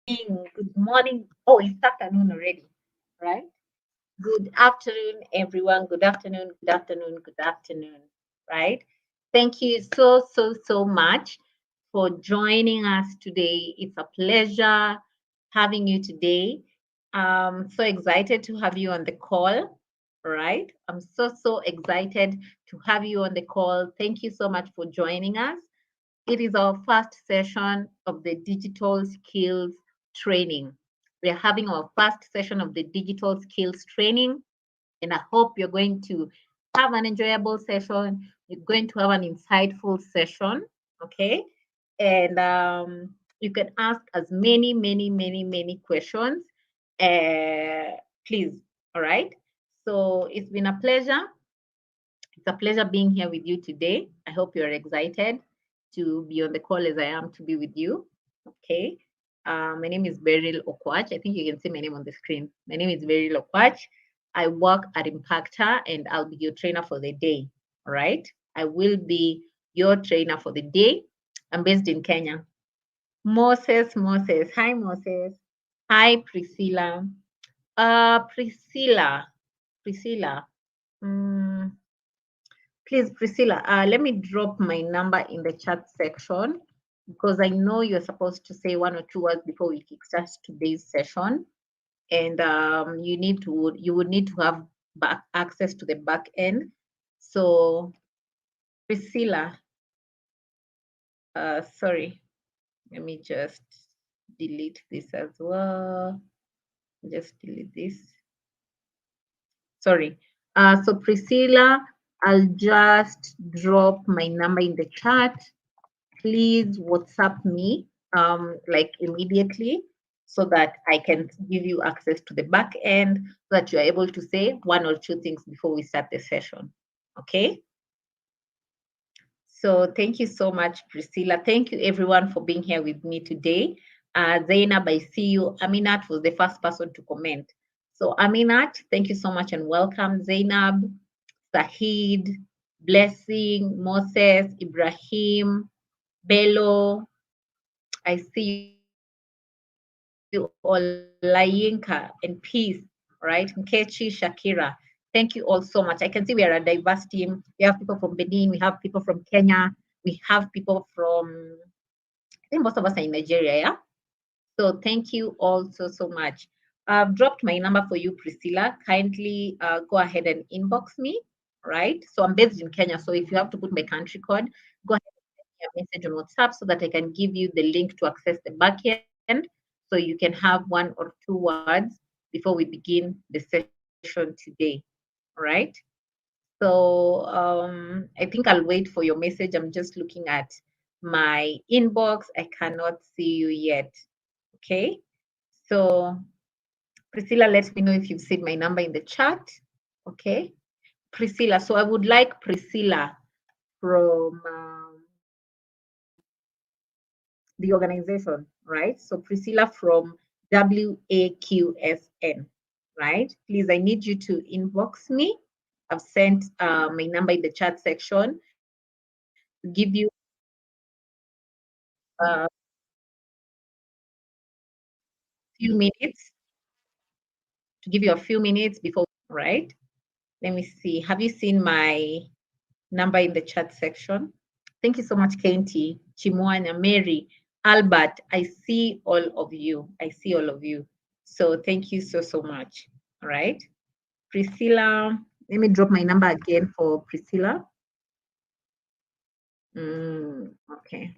Good morning. Oh, it's afternoon already, right? Good afternoon, everyone. Good afternoon, good afternoon, good afternoon, right? Thank you so much for joining us today. It's a pleasure having you today. I'm so excited to have you on the call, right? I'm so excited to have you on the call. Thank you so much for joining us. It is our first session of the digital skills training. We are having our first session of the digital skills training, and I hope you're going to have an enjoyable session. You're going to have an insightful session, okay? And you can ask as many questions, please. All right. So it's been a pleasure. It's a pleasure being here with you today. I hope you're excited to be on the call as I am to be with you. Okay. My name is Beryl Okwach. I think you can see my name on the screen. My name is Beryl Okwach. I work at Impactor and I'll be your trainer for the day. All right. I will be your trainer for the day. I'm based in Kenya. Moses. Hi, Moses. Hi, Priscilla. Priscilla. Mm, Please, Priscilla, let me drop my number in the chat section because I know you're supposed to say one or two words before we kickstart today's session, and you would need to have back access to the back end. So, Priscilla, sorry, let me just delete this as well. Just delete this. Sorry. So Priscilla, I'll just drop my number in the chat. Please WhatsApp me like immediately so that I can give you access to the back end so that you're able to say one or two things before we start the session. Okay? So thank you so much, Priscilla. Thank you everyone for being here with me today. Zainab, I see you. Aminat was the first person to comment. So Aminat, thank you so much and welcome. Zainab, Sahid, Blessing, Moses, Ibrahim, Bello, I see you all, Layinka and Peace, right? Nkechi, Shakira. Thank you all so much. I can see we are a diverse team. We have people from Benin, we have people from Kenya, we have people from, I think most of us are in Nigeria, yeah? So thank you all so much. I've dropped my number for you, Priscilla. Kindly go ahead and inbox me, right? So I'm based in Kenya, so if you have to put my country code, go ahead and send me a message on WhatsApp so that I can give you the link to access the backend so you can have one or two words before we begin the session today, all right? So I think I'll wait for your message. I'm just looking at my inbox. I cannot see you yet. Okay. So Priscilla, let me know if you've seen my number in the chat. Okay. Priscilla. So I would like Priscilla from the organization, right? So Priscilla from WAQSN, right? Please, I need you to inbox me. I've sent my number in the chat section to give you a few minutes, to give you a few minutes before, right? Let me see. Have you seen my number in the chat section? Thank you so much, Kenti, Chimwana, Mary, Albert. I see all of you. I see all of you. So thank you so much. All right. Priscilla, let me drop my number again for Priscilla. Okay.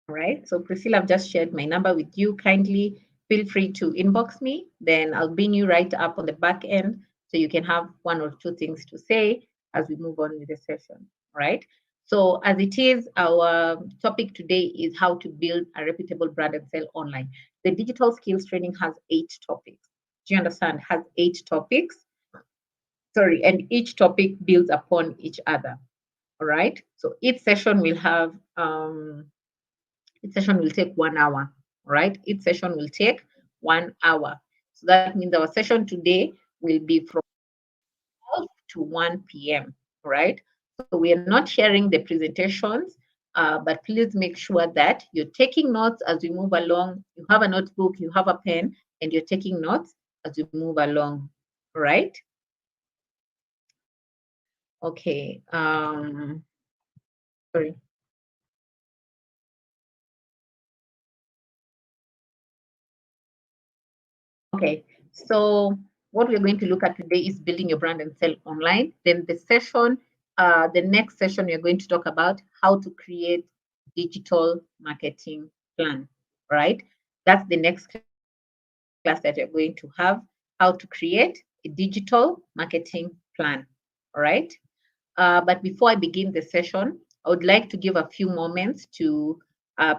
All right. So Priscilla, I've just shared my number with you. Kindly feel free to inbox me. Then I'll bring you right up on the back end so you can have one or two things to say as we move on with the session. All right. So as it is, our topic today is how to build a reputable brand and sell online. The digital skills training has 8 topics. Do you understand? Has 8 topics. Sorry, and each topic builds upon each other. All right. So each session will have each session will take 1 hour, right? Each session will take 1 hour. So that means our session today will be from 12 to 1 p.m., right? So we are not sharing the presentations. But please make sure that you're taking notes as we move along. You have a notebook, you have a pen, and you're taking notes as we move along. Right? Okay. Sorry. Okay, so what we're going to look at today is building your brand and sell online. Then the next session, we're going to talk about how to create digital marketing plan, right? That's the next class that you're going to have, how to create a digital marketing plan, all right? But before I begin the session, I would like to give a few moments to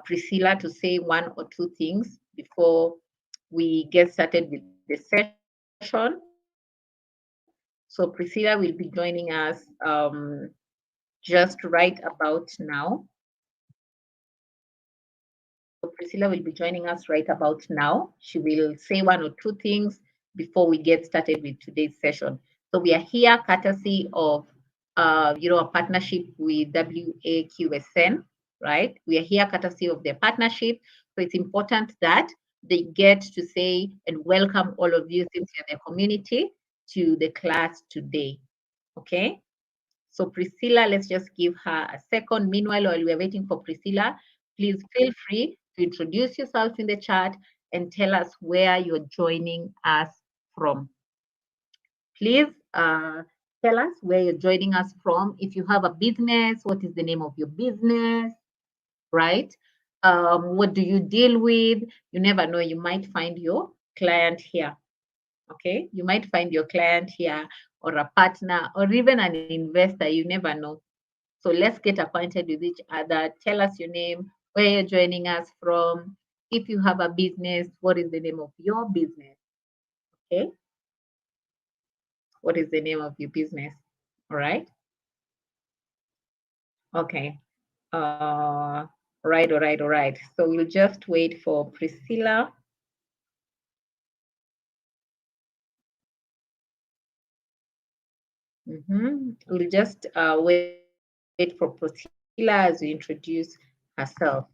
Priscilla to say one or two things before we get started with the session. So Priscilla will be joining us just right about now. So Priscilla will be joining us right about now. She will say one or two things before we get started with today's session. So we are here courtesy of a partnership with WAQSN, right? We are here courtesy of their partnership. So it's important that they get to say and welcome all of you since you're their community to the class today. Okay. So Priscilla, let's just give her a second. Meanwhile, while we're waiting for Priscilla, please feel free to introduce yourself in the chat and tell us where you're joining us from. Please tell us where you're joining us from. If you have a business, what is the name of your business, right? What do you deal with? You never know, you might find your client here. Okay, you might find your client here or a partner or even an investor, you never know. So let's get acquainted with each other. Tell us your name, where you're joining us from. If you have a business, what is the name of your business? Okay. What is the name of your business? All right. Okay. Right, all right, all right. So we'll just wait for Priscilla. We'll just wait for Priscilla as we introduce herself.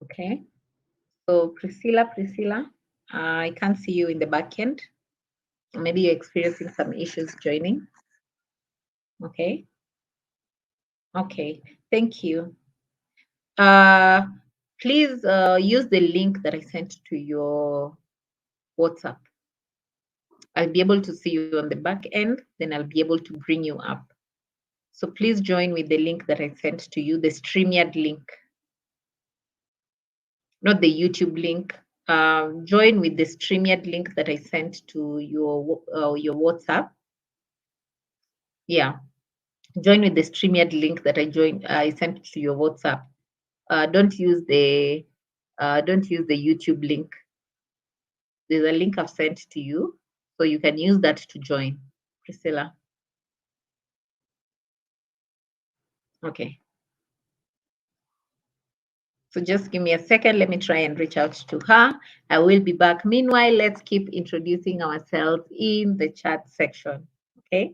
Okay. So Priscilla, I can't see you in the back end. Maybe you're experiencing some issues joining. Okay. Okay. Thank you. Uh, please use the link that I sent to your WhatsApp. I'll be able to see you on the back end, then I'll be able to bring you up. So please join with the link that I sent to you, the StreamYard link, not the YouTube link. Join with the StreamYard link that I sent to your WhatsApp. Yeah, join with the StreamYard link that I sent to your WhatsApp. Don't use the YouTube link. There's a link I've sent to you, so you can use that to join. Priscilla. Okay. So just give me a second. Let me try and reach out to her. I will be back. Meanwhile, let's keep introducing ourselves in the chat section. Okay.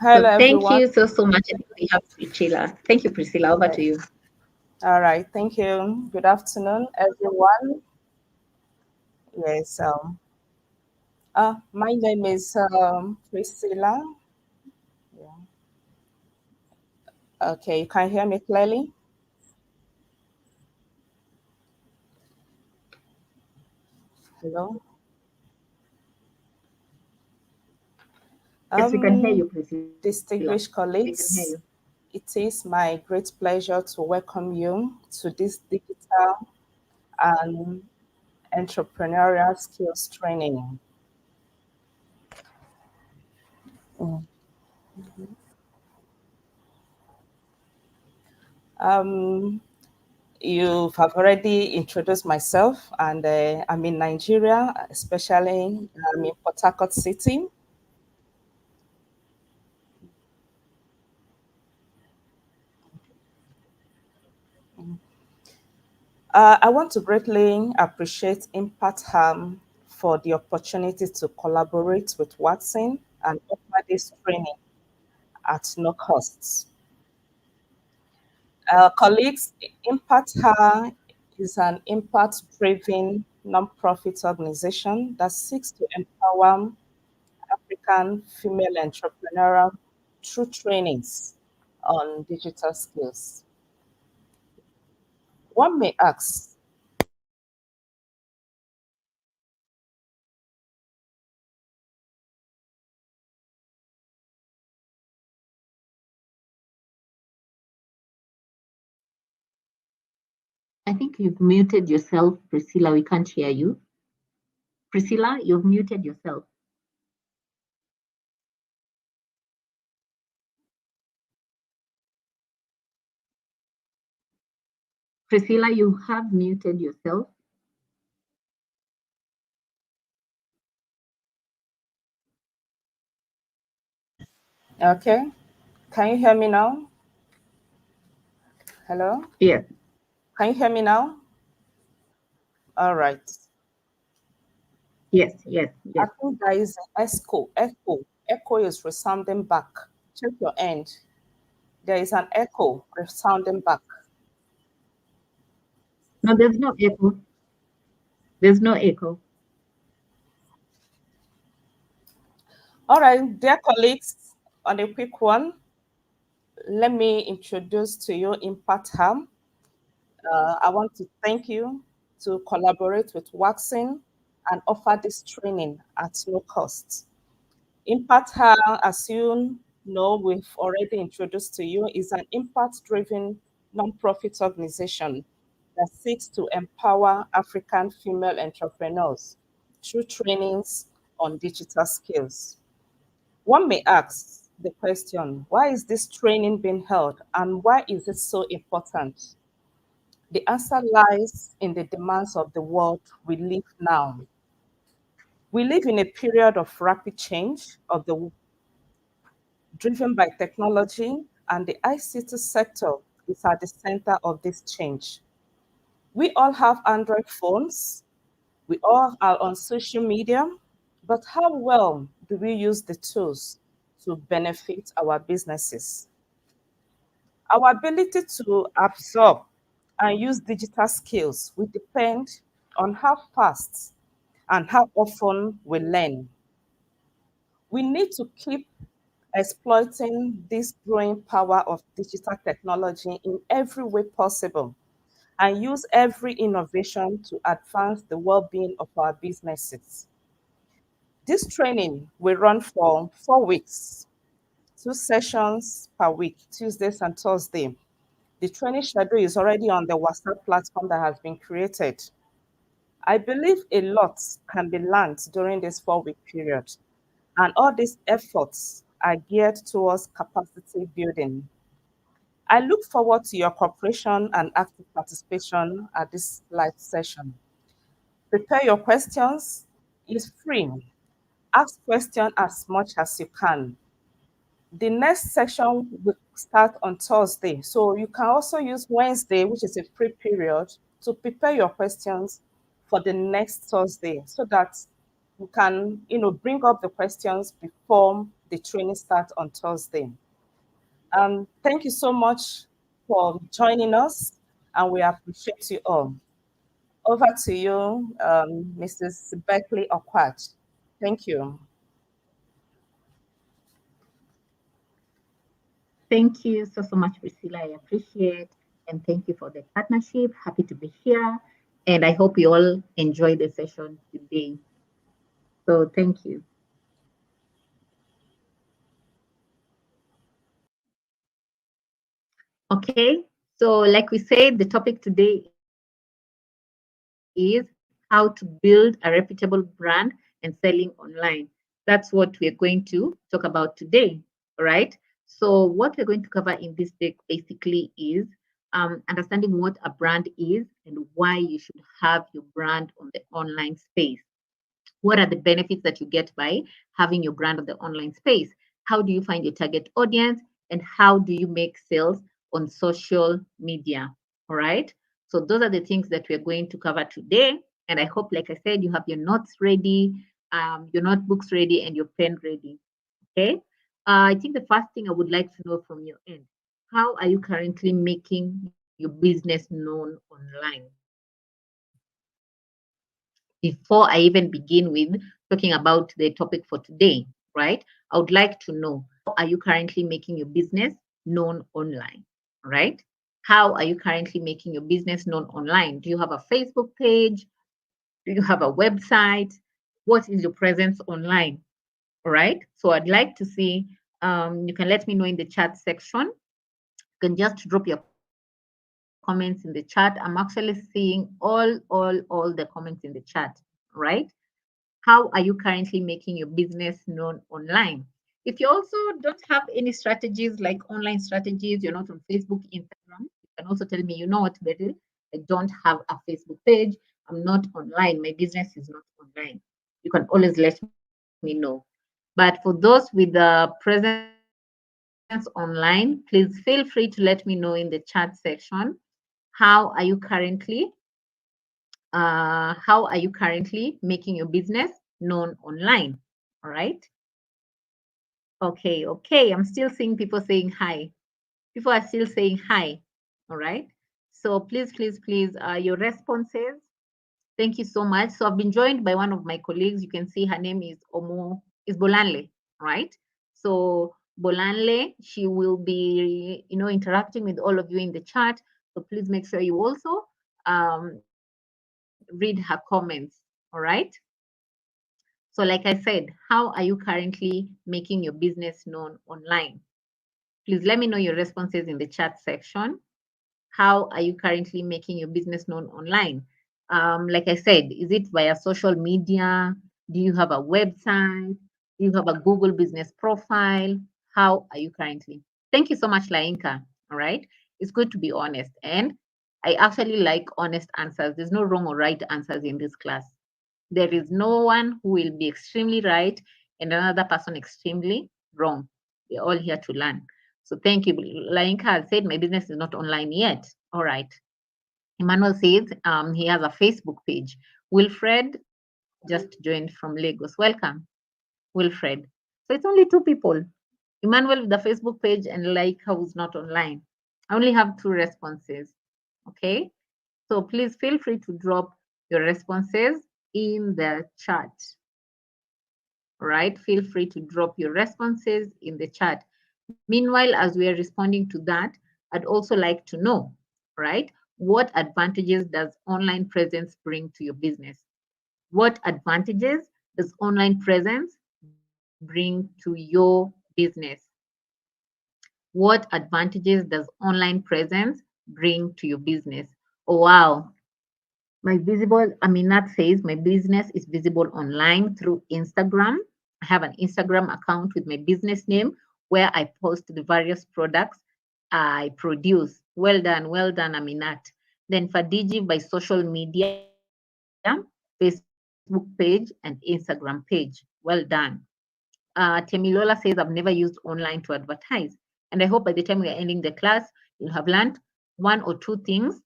Hello, So thank everyone. you so much. And we have Priscilla. Thank you, Priscilla. Over to Right. you. All right. Thank you. Good afternoon, everyone. Yes. My name is Priscilla. Yeah. Okay. You can hear me clearly. Hello. Yes, we can hear Um, you, Priscilla. Distinguished We can hear you. colleagues, it is my great pleasure to welcome you to this digital and entrepreneurial skills training. Mm. Um, You have already introduced myself, and I'm in Nigeria, especially I'm in Port Harcourt City. I want to greatly appreciate Impact Harm for the opportunity to collaborate with Watson and offer this training at no costs. Colleagues, Impact Harm is an impact-driven nonprofit organization that seeks to empower African female entrepreneurs through trainings on digital skills. One may ask, I think you've muted yourself, Priscilla. We can't hear you. Priscilla, you've muted yourself. Priscilla, you have muted yourself. okay, can you hear me now? Hello? Yes, Can you hear me now? All right. yes, yes, I yes. think there is an echo is resounding back. Check your end. There is an echo resounding back. No, there's no echo. There's no echo. All right, dear colleagues, on a quick one, let me introduce to you Impact Ham. I want to thank you to collaborate with Waxing and offer this training at no cost. Impact Her, as you know, we've already introduced to you, is an impact-driven nonprofit organization that seeks to empower African female entrepreneurs through trainings on digital skills. One may ask the question, why is this training being held and why is it so important? The answer lies in the demands of the world we live now. We live in a period of rapid change of the driven by technology, and the ICT sector is at the center of this change. We all have Android phones, we all are on social media, but how well do we use the tools to benefit our businesses? Our ability to absorb and use digital skills will depend on how fast and how often we learn. We need to keep exploiting this growing power of digital technology in every way possible and use every innovation to advance the well being of our businesses. This training will run for 4 weeks, 2 sessions per week, Tuesdays and Thursdays. The training schedule is already on the WhatsApp platform that has been created. I believe a lot can be learned during this 4 week period, and all these efforts are geared towards capacity building. I look forward to your cooperation and active participation at this live session. Prepare your questions. It's free. Ask questions as much as you can. The next section will start on Thursday. So you can also use Wednesday, which is a free period, to prepare your questions for the next Thursday so that you can, bring up the questions before the training starts on Thursday. Thank you so much for joining us, and we appreciate you all. Over to you, Mrs. Beckley Okwach. Thank you. Thank you so much, Priscilla. I appreciate and thank you for the partnership. Happy to be here. And I hope you all enjoy the session today. So thank you. Okay, so like we said, the topic today is how to build a reputable brand and selling online. That's what we're going to talk about today, all right? So what we're going to cover in this deck basically is understanding what a brand is and why you should have your brand on the online space. What are the benefits that you get by having your brand on the online space? How do you find your target audience? And how do you make sales on social media? All right. So those are the things that we're going to cover today. And I hope, like I said, you have your notes ready, your notebooks ready, and your pen ready. Okay. I think the first thing I would like to know from your end, how are you currently making your business known online? Before I even begin with talking about the topic for today, right? I would like to know, how are you currently making your business known online, right? How are you currently making your business known online? Do you have a Facebook page? Do you have a website? What is your presence online? All right. So I'd like to see, you can let me know in the chat section. You can just drop your comments in the chat. I'm actually seeing all the comments in the chat, right? How are you currently making your business known online? If you also don't have any strategies like online strategies, you're not on Facebook, Instagram, you can also tell me, you know what, Beryl, I don't have a Facebook page. I'm not online. My business is not online. You can always let me know. But for those with the presence online, please feel free to let me know in the chat section. How are you currently how are you currently making your business known online? All right. Okay. I'm still seeing people saying hi. People are still saying hi. All right. So please, your responses. Thank you so much. So I've been joined by one of my colleagues. You can see her name is Bolanle, right? So Bolanle, she will be, interacting with all of you in the chat. So please make sure you also read her comments. All right. So like I said, how are you currently making your business known online? Please let me know your responses in the chat section. How are you currently making your business known online? Like I said, is it via social media? Do you have a website? Do you have a Google business profile? How are you currently? Thank you so much, Lainka. All right. It's good to be honest. And I actually like honest answers. There's no wrong or right answers in this class. There is no one who will be extremely right and another person extremely wrong. We're all here to learn. So thank you. Lainka has said my business is not online yet. All right. Emmanuel says he has a Facebook page. Wilfred just joined from Lagos. Welcome, Wilfred. So it's only two people. Emmanuel with the Facebook page and Laika who's not online. I only have two responses. Okay. So please feel free to drop your responses in the chat. Right? Feel free to drop your responses in the chat. Meanwhile, as we are responding to that, I'd also like to know, right? What advantages does online presence bring to your business? What advantages does online presence bring to your business? What advantages does online presence bring to your business? Oh, wow. My visible, Aminat says my business is visible online through Instagram. I have an Instagram account with my business name where I post the various products I produce. Well done, Aminat. Then Fadiji by social media, Facebook page and Instagram page. Well done. Temilola says, I've never used online to advertise. And I hope by the time we are ending the class, you'll have learned one or two things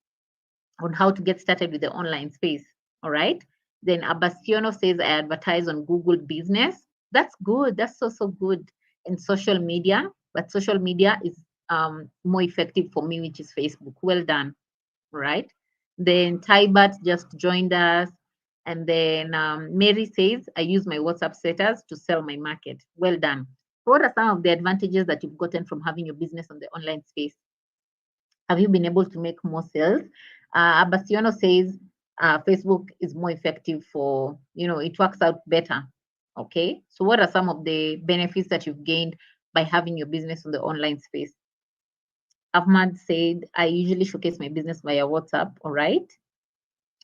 on how to get started with the online space. All right. Then Abastiono says, I advertise on Google Business. That's good. That's so good. and social media, but social media is more effective for me, which is Facebook. Well done, right? Then Tybert just joined us. And then Mary says, I use my WhatsApp status to sell my market. Well done. What are some of the advantages that you've gotten from having your business on the online space? Have you been able to make more sales? Abasiono says Facebook is more effective for, it works out better. Okay. So, what are some of the benefits that you've gained by having your business on the online space? Ahmad said, I usually showcase my business via WhatsApp. All right.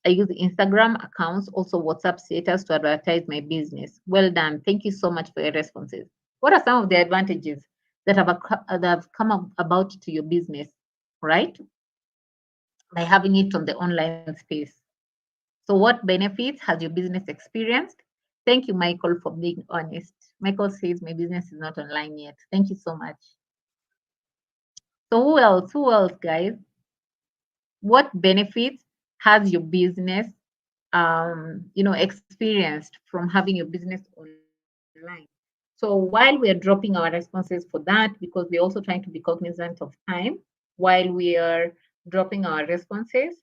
I use Instagram accounts, also WhatsApp status to advertise my business. Well done. Thank you so much for your responses. What are some of the advantages that have come about to your business, right? By having it on the online space. So, what benefits has your business experienced? Thank you, Michael, for being honest. Michael says my business is not online yet. Thank you so much. So, who else? Who else, guys? What benefits has your business experienced from having your business online? So while we are dropping our responses for that, because we're also trying to be cognizant of time while we are dropping our responses.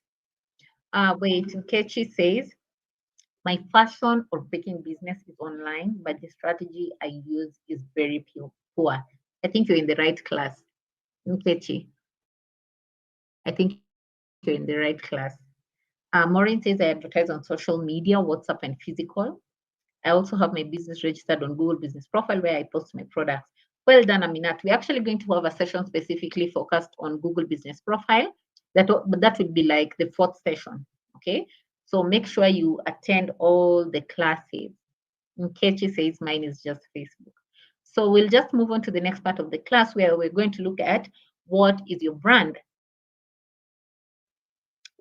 Wait, Nkechi says, my fashion or baking business is online, but the strategy I use is very poor. I think you're in the right class, Nkechi. I think you're in the right class. Maureen says, I advertise on social media, WhatsApp, and physical. I also have my business registered on Google Business Profile where I post my products. Well done, Aminat. We're actually going to have a session specifically focused on Google Business Profile. That will be like the fourth session. Okay. So make sure you attend all the classes. Nkechi says mine is just Facebook. So we'll just move on to the next part of the class where we're going to look at what is your brand.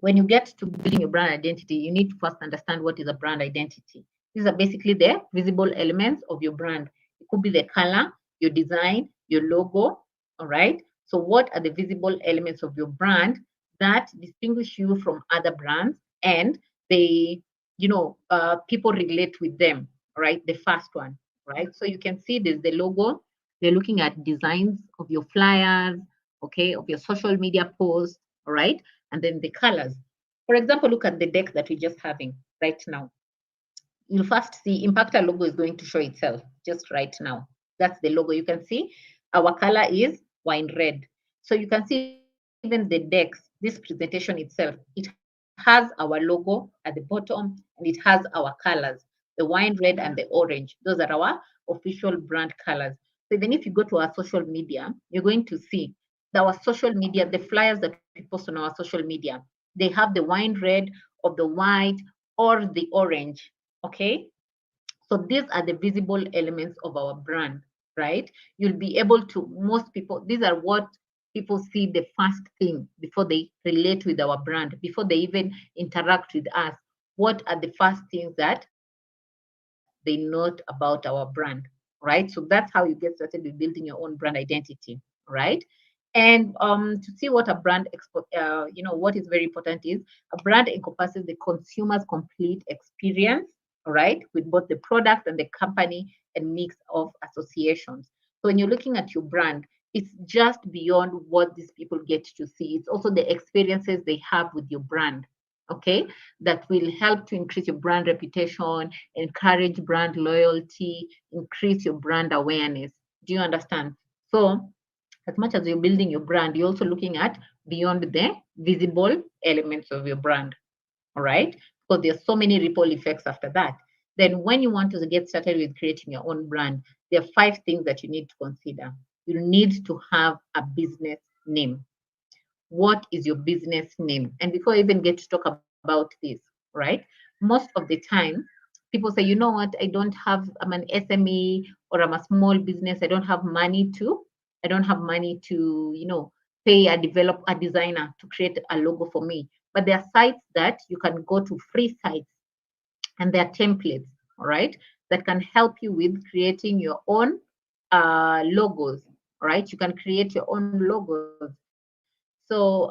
When you get to building your brand identity, you need to first understand what is a brand identity. These are basically the visible elements of your brand. It could be the color, your design, your logo. All right. So, what are the visible elements of your brand that distinguish you from other brands and they, people relate with them? Right. The first one. Right. So, you can see there's the logo. They're looking at designs of your flyers, okay, of your social media posts. All right, and then the colors. For example, look at the deck that we're just having right now. You'll first see Impactor logo is going to show itself just right now. That's the logo. You can see our color is wine red. So you can see even the decks, this presentation itself, it has our logo at the bottom and it has our colors, the wine red and the orange. Those are our official brand colors. So even if you go to our social media, you're going to see our social media, the flyers that we post on our social media, they have the wine red or the white or the orange. Okay. So these are the visible elements of our brand, right? You'll be able to, most people, these are what people see the first thing before they relate with our brand, before they even interact with us. What are the first things that they note about our brand, right? So that's how you get started with building your own brand identity, right? And to see what a what is very important is a brand encompasses the consumer's complete experience, right, with both the product and the company and mix of associations. So when you're looking at your brand, it's just beyond what these people get to see. It's also the experiences they have with your brand, okay, that will help to increase your brand reputation, encourage brand loyalty, increase your brand awareness. Do you understand? So as much as you're building your brand, you're also looking at beyond the visible elements of your brand. All right. Because there's so many ripple effects after that. Then when you want to get started with creating your own brand, there are 5 things that you need to consider. You need to have a business name. What is your business name? And before I even get to talk about this, right? Most of the time, people say, you know what, I'm an SME or I'm a small business. I don't have money to, pay a designer to create a logo for me. But there are sites that you can go to, free sites, and there are templates, all right, that can help you with creating your own logos, all right? You can create your own logos. So,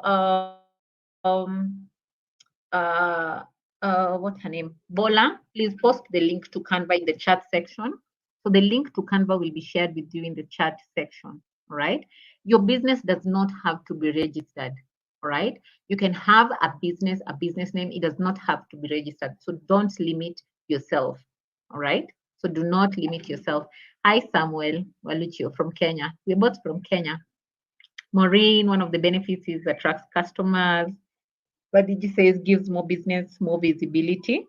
what's her name? Bola, please post the link to Canva in the chat section. So the link to Canva will be shared with you in the chat section. All right. Your business does not have to be registered. All right. You can have a business name. It does not have to be registered. So don't limit yourself. All right. So do not limit yourself. Hi, Samuel Walucho from Kenya. We're both from Kenya. Maureen, one of the benefits is attracts customers. What did you say? It gives more business, more visibility.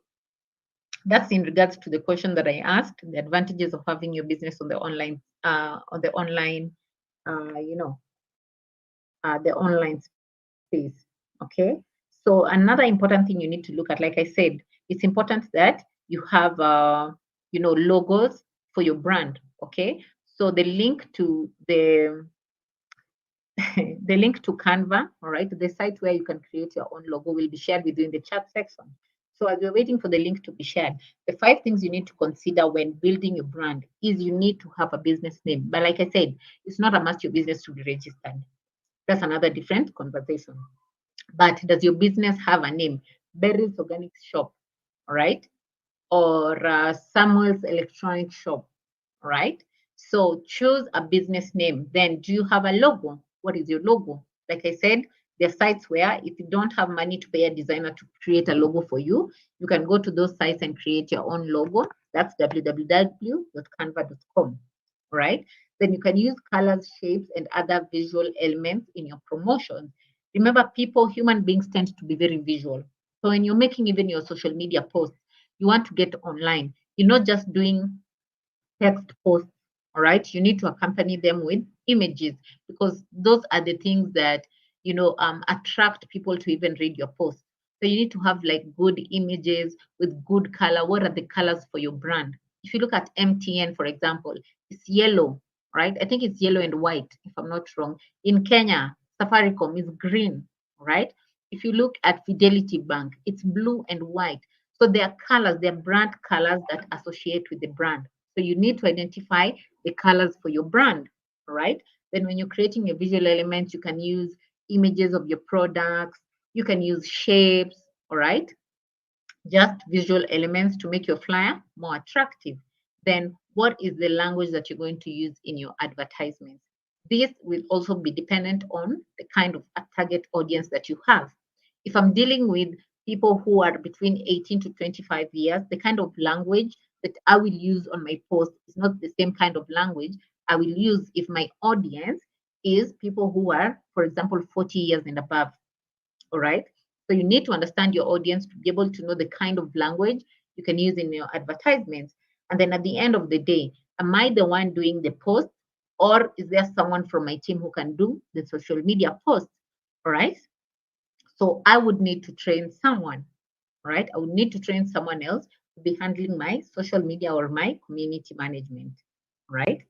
That's in regards to the question that I asked, the advantages of having your business on the online, the online space. Okay. So another important thing you need to look at, like I said, it's important that you have, logos for your brand. Okay. So the link to the the link to Canva, all right, the site where you can create your own logo will be shared with you in the chat section. So as you're waiting for the link to be shared, the 5 things you need to consider when building your brand is you need to have a business name. But like I said, it's not a must your business to be registered. That's another different conversation. But does your business have a name? Berry's Organic Shop, all right? Or Samuel's Electronic Shop, right? So choose a business name. Then, do you have a logo? What is your logo? Like I said, there are sites where if you don't have money to pay a designer to create a logo for you, you can go to those sites and create your own logo. That's www.canva.com, right? Then you can use colors, shapes, and other visual elements in your promotions. Remember, human beings tend to be very visual. So when you're making even your social media posts, you want to get online. You're not just doing text posts, all right? You need to accompany them with images because those are the things that, attract people to even read your post. So you need to have like good images with good color. What are the colors for your brand? If you look at MTN, for example, it's yellow, right? I think it's yellow and white, if I'm not wrong. In Kenya, Safaricom is green, right? If you look at Fidelity Bank, it's blue and white. So they are colors, they are brand colors that associate with the brand. So you need to identify the colors for your brand, right? Then when you're creating your visual elements, you can use images of your products, you can use shapes, all right? Just visual elements to make your flyer more attractive. Then what is the language that you're going to use in your advertisements? This will also be dependent on the kind of a target audience that you have. If I'm dealing with people who are between 18 to 25 years, the kind of language that I will use on my post is not the same kind of language I will use if my audience is people who are, for example, 40 years and above. All right. So you need to understand your audience to be able to know the kind of language you can use in your advertisements. And then at the end of the day, am I the one doing the post, or is there someone from my team who can do the social media post? All right. So I would need to train someone, right? I would need to train someone else to be handling my social media or my community management, right?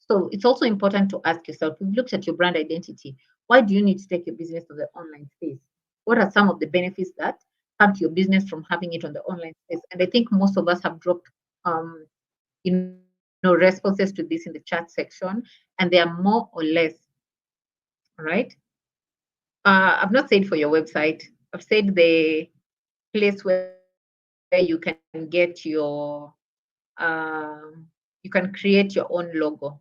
So it's also important to ask yourself, you've looked at your brand identity. Why do you need to take your business to the online space? What are some of the benefits that come to your business from having it on the online space? And I think most of us have dropped, responses to this in the chat section, and they are more or less, right? I've not said for your website. I've said the place where you can get you can create your own logo,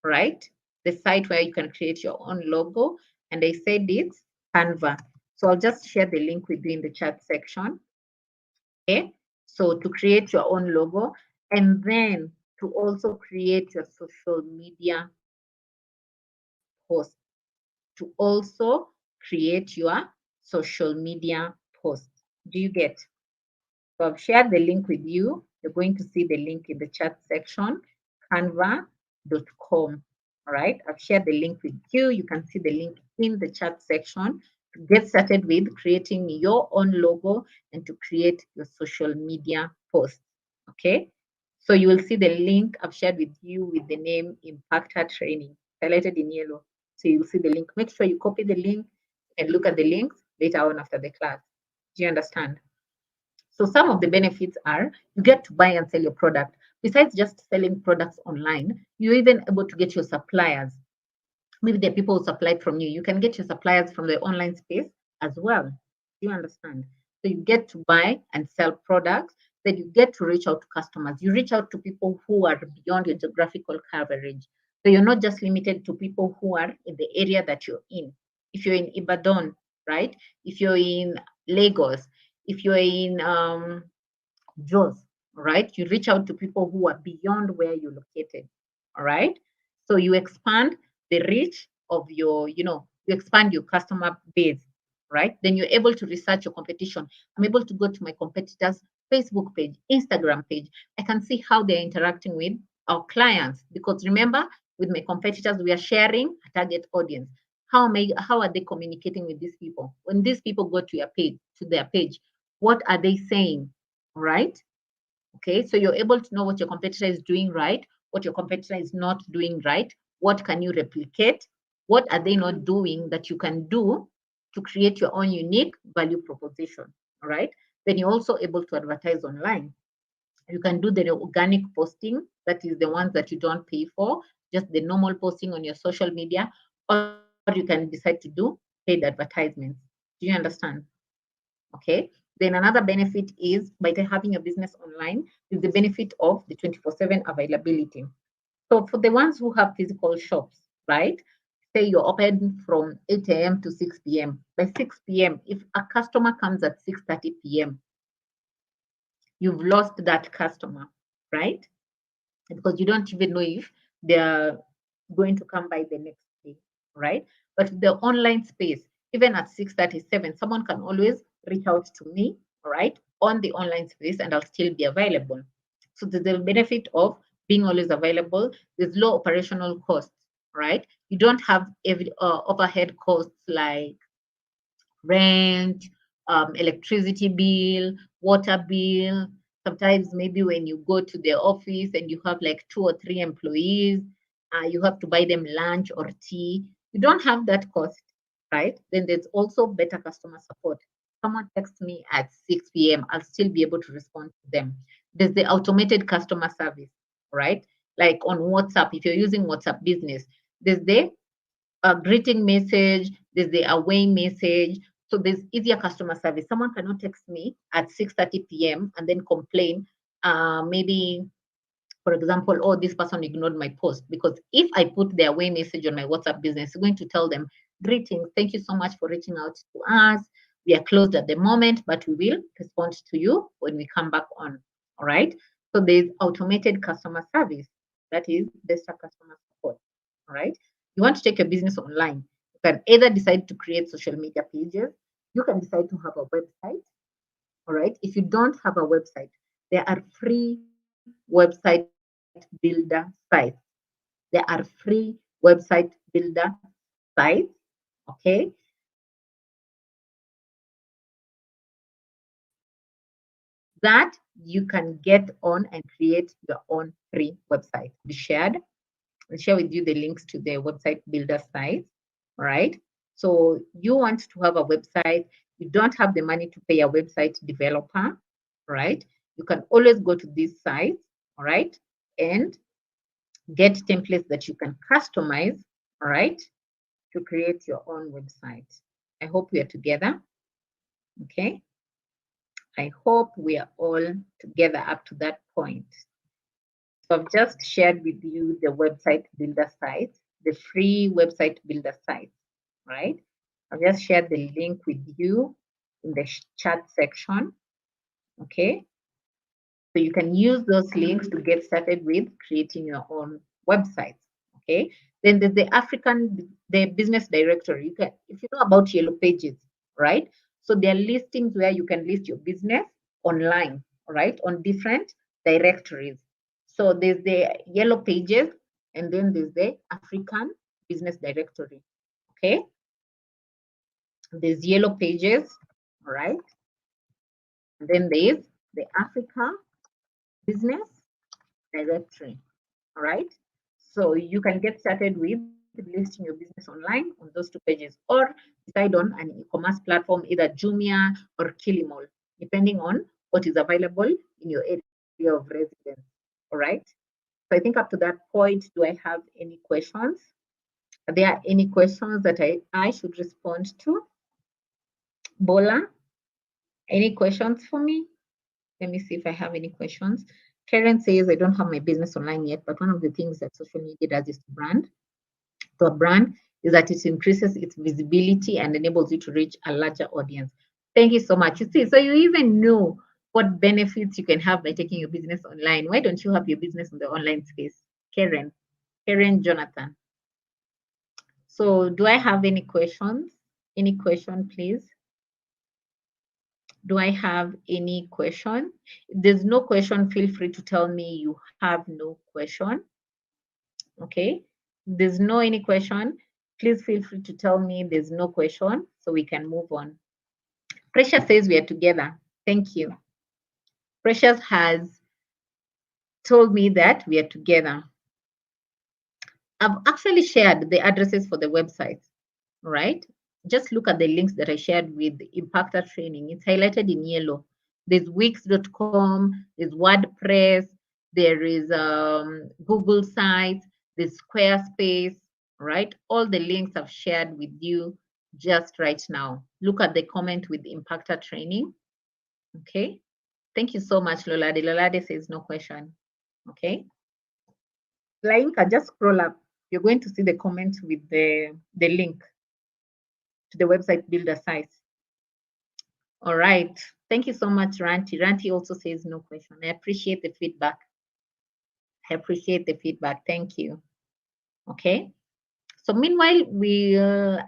right? The site where you can create your own logo. And I said it's Canva. So I'll just share the link with you in the chat section. Okay. So to create your own logo and then to also create your social media post, to also create your social media post. Do you get? So I've shared the link with you. You're going to see the link in the chat section, canva.com. All right. I've shared the link with you. You can see the link in the chat section to get started with creating your own logo and to create your social media post. Okay. So you will see the link I've shared with you with the name Impactor Training, highlighted in yellow. So you'll see the link. Make sure you copy the link and look at the links later on after the class. Do you understand? So some of the benefits are you get to buy and sell your product. Besides just selling products online, you're even able to get your suppliers. Maybe the people who supplied from you. You can get your suppliers from the online space as well. Do you understand? So you get to buy and sell products. then you get to reach out to customers. You reach out to people who are beyond your geographical coverage. So you're not just limited to people who are in the area that you're in. If you're in Ibadan, right? If you're in Lagos, if you're in Jos, right? You reach out to people who are beyond where you're located, all right? So you expand the reach of your, you expand your customer base, right? Then you're able to research your competition. I'm able to go to my competitors' Facebook page, Instagram page. I can see how they're interacting with our clients because remember, with my competitors, we are sharing a target audience. How are they communicating with these people? When these people go to their page, what are they saying? Right? Okay, so you're able to know what your competitor is doing right, what your competitor is not doing right, what can you replicate, what are they not doing that you can do to create your own unique value proposition. All right, then you're also able to advertise online. You can do the organic posting, that is the ones that you don't pay for, just the normal posting on your social media, or you can decide to do paid advertisements. Do you understand? Okay, then another benefit is by having a business online is the benefit of the 24/7 availability. So for the ones who have physical shops, right? Say you're open from 8 a.m. to 6 p.m. By 6 p.m., if a customer comes at 6:30 p.m., you've lost that customer, right? Because you don't even know if they're going to come by the next day, right? But the online space, even at 6:37, someone can always reach out to me, all right, on the online space, and I'll still be available. So the benefit of being always available, there's low operational costs, right? You don't have every overhead costs like rent, electricity bill, water bill. Sometimes maybe when you go to the office and you have like two or three employees, you have to buy them lunch or tea. You don't have that cost, right? Then there's also better customer support. Someone texts me at 6 p.m., I'll still be able to respond to them. There's the automated customer service, right? Like on WhatsApp, if you're using WhatsApp business, there's the a greeting message, there's the away message. So there's easier customer service. Someone cannot text me at 6:30 p.m. and then complain, maybe, for example, oh, this person ignored my post. Because if I put the away message on my WhatsApp business, it's going to tell them, greetings, thank you so much for reaching out to us. We are closed at the moment, but we will respond to you when we come back on. All right. So there's automated customer service. That is better customer support. All right. You want to take your business online. You can either decide to create social media pages. You can decide to have a website. All right. If you don't have a website, there are free website builder sites. There are free website builder sites. Okay. That you can get on and create your own free website. Be shared. I'll share with you the links to the website builder site. All right. So you want to have a website, you don't have the money to pay a website developer, right? You can always go to these sites, all right, and get templates that you can customize, all right, to create your own website. I hope we are together. Okay. I hope we are all together up to that point. So I've just shared with you the website builder site, the free website builder site, right? I've just shared the link with you in the chat section, okay? So you can use those links to get started with creating your own websites, okay? Then there's the business directory. You can, if you know about Yellow Pages, right? So there are listings where you can list your business online, right? On different directories. So there's the Yellow Pages, and then there's the African Business Directory, okay? There's Yellow Pages, all right? And then there's the Africa Business Directory, all right? So you can get started with listing your business online on those two pages, or decide on an e-commerce platform, either Jumia or Kilimall, depending on what is available in your area of residence, all right? So I think up to that point, do I have any questions? Are there any questions that I should respond to? Bola, any questions for me? Let me see if I have any questions. Karen says, I don't have my business online yet, but one of the things that social media does is to a brand is that it increases its visibility and enables you to reach a larger audience. Thank you so much. You see, so you even know what benefits you can have by taking your business online. Why don't you have your business in the online space? Karen, Karen Jonathan. So do I have any questions? Any question, please? Do I have any question? If there's no question, feel free to tell me you have no question. Okay. If there's no any question, please feel free to tell me there's no question so we can move on. Precious says we are together. Thank you. Precious has told me that we are together. I've actually shared the addresses for the websites, right? Just look at the links that I shared with the Impactor training. It's highlighted in yellow. There's Wix.com, there's WordPress, there is Google Sites, there's Squarespace, right? All the links I've shared with you just right now. Look at the comment with Impactor training. Okay. Thank you so much, Lolade. Lolade says no question. Okay. Lainka, just scroll up. You're going to see the comment with the link to the website builder site. All right. Thank you so much, Ranti. Ranti also says no question. I appreciate the feedback. I appreciate the feedback. Thank you. Okay. So meanwhile,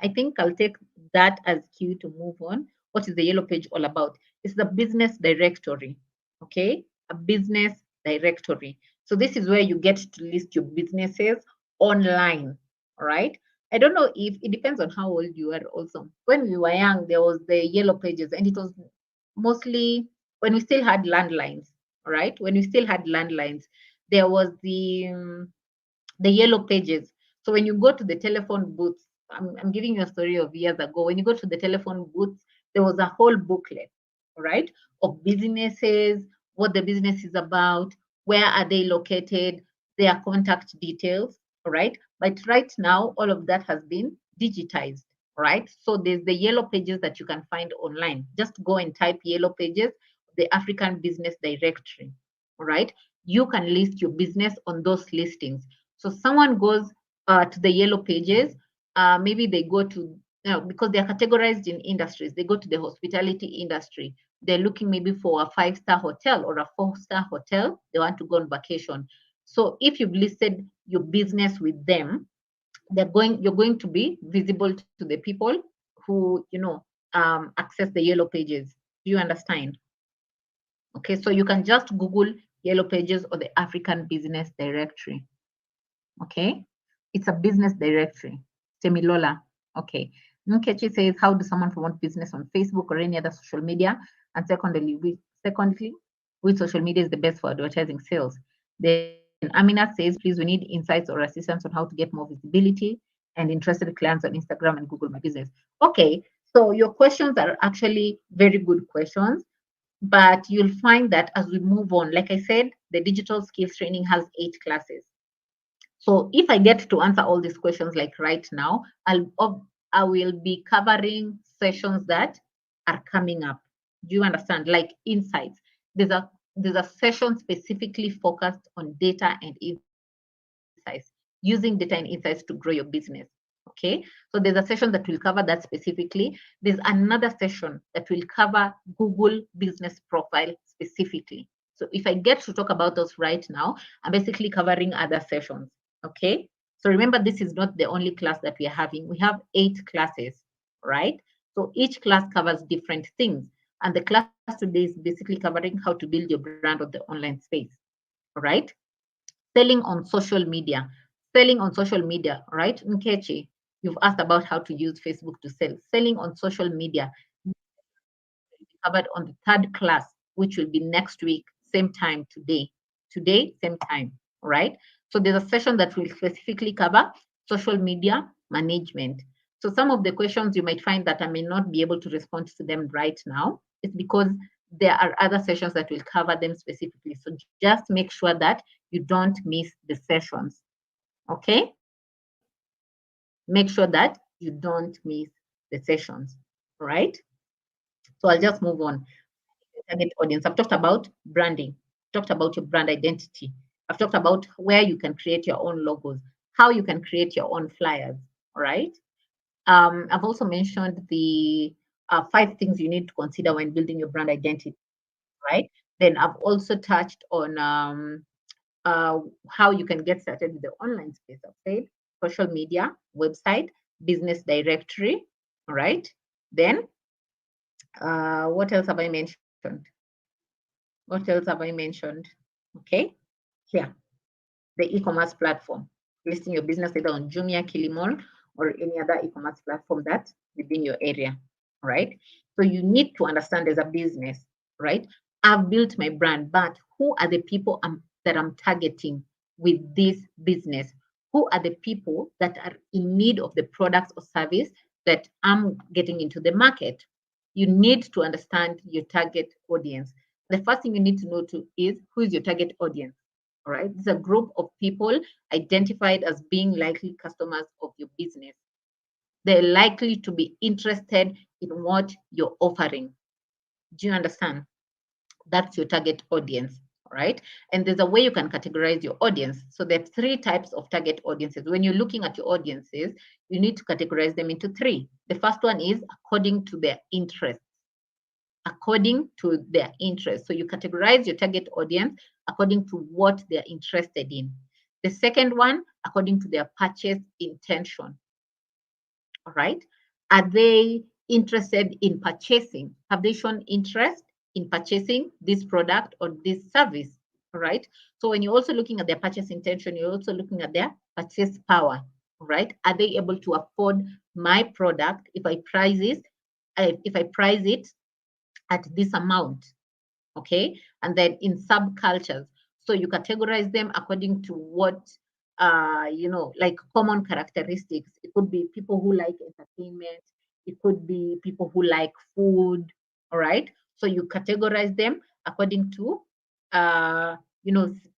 I think I'll take that as cue to move on. What is the yellow page all about? It's the business directory. Okay. A business directory. So this is where you get to list your businesses online. All right. I don't know if it depends on how old you are also. When we were young, there was the yellow pages, and it was mostly when we still had landlines, right? When we still had landlines, there was the yellow pages. So when you go to the telephone booths, I'm giving you a story of years ago. When you go to the telephone booths, there was a whole booklet, right, of businesses, what the business is about, where are they located, their contact details, right? But right now, all of that has been digitized, right? So there's the yellow pages that you can find online. Just go and type yellow pages, the African Business Directory, all right? You can list your business on those listings. So someone goes to the yellow pages, maybe they go to, because they're categorized in industries, they go to the hospitality industry. They're looking maybe for a 5-star hotel or a 4-star hotel. They want to go on vacation. So if you've listed your business with them, you're going to be visible to the people who, access the yellow pages. Do you understand? Okay, so you can just Google yellow pages or the African Business Directory. Okay, it's a business directory. Temilola. Okay. Nkechi says, how do someone promote business on Facebook or any other social media? And secondly, which social media is the best for advertising sales? Then Amina says, please, we need insights or assistance on how to get more visibility and interested clients on Instagram and Google My Business. Okay, so your questions are actually very good questions, but you'll find that as we move on, like I said, the digital skills training has 8 classes. So if I get to answer all these questions like right now, I will be covering sessions that are coming up. Do you understand? Like insights. There's a session specifically focused on data and insights, using data and insights to grow your business. Okay. So there's a session that will cover that specifically. There's another session that will cover Google Business Profile specifically. So if I get to talk about those right now, I'm basically covering other sessions. Okay. So remember, this is not the only class that we are having. We have 8 classes, right? So each class covers different things. And the class today is basically covering how to build your brand on the online space. All right. Selling on social media. Selling on social media, right? Nkechi, you've asked about how to use Facebook to sell. Selling on social media will be covered on the 3rd class, which will be next week, same time today. Today, same time, right? So there's a session that will specifically cover social media management. So some of the questions you might find that I may not be able to respond to them right now. It's because there are other sessions that will cover them specifically. So just make sure that you don't miss the sessions. Okay? Make sure that you don't miss the sessions. All right? So I'll just move on. target audience. I've talked about branding, talked about your brand identity. I've talked about where you can create your own logos, how you can create your own flyers. All right. I've also mentioned the 5 things you need to consider when building your brand identity. Right. Then I've also touched on uh, how you can get started with the online space. I've said social media, website, business directory. All right. Then what else have I mentioned? What else have I mentioned? Okay. Here, the e-commerce platform, listing your business either on Jumia, Kilimall, or any other e-commerce platform that's within your area, right? So you need to understand as a business, right? I've built my brand, but who are the people that I'm targeting with this business? Who are the people that are in need of the products or service that I'm getting into the market? You need to understand your target audience. The first thing you need to know to is who is your target audience. All right. It's a group of people identified as being likely customers of your business. They're likely to be interested in what you're offering. Do you understand? That's your target audience. All right. And there's a way you can categorize your audience. So there are 3 types of target audiences. When you're looking at your audiences, you need to categorize them into 3. The first one is according to their interests. According to their interests. So you categorize your target audience according to what they're interested in. The second one, according to their purchase intention. All right. Are they interested in purchasing? Have they shown interest in purchasing this product or this service? All right. So when you're also looking at their purchase intention, you're also looking at their purchase power. All right. Are they able to afford my product if I price it at this amount? Okay. And then in subcultures, so you categorize them according to what like common characteristics. It could be people who like entertainment, it could be people who like food. All right. So you categorize them according to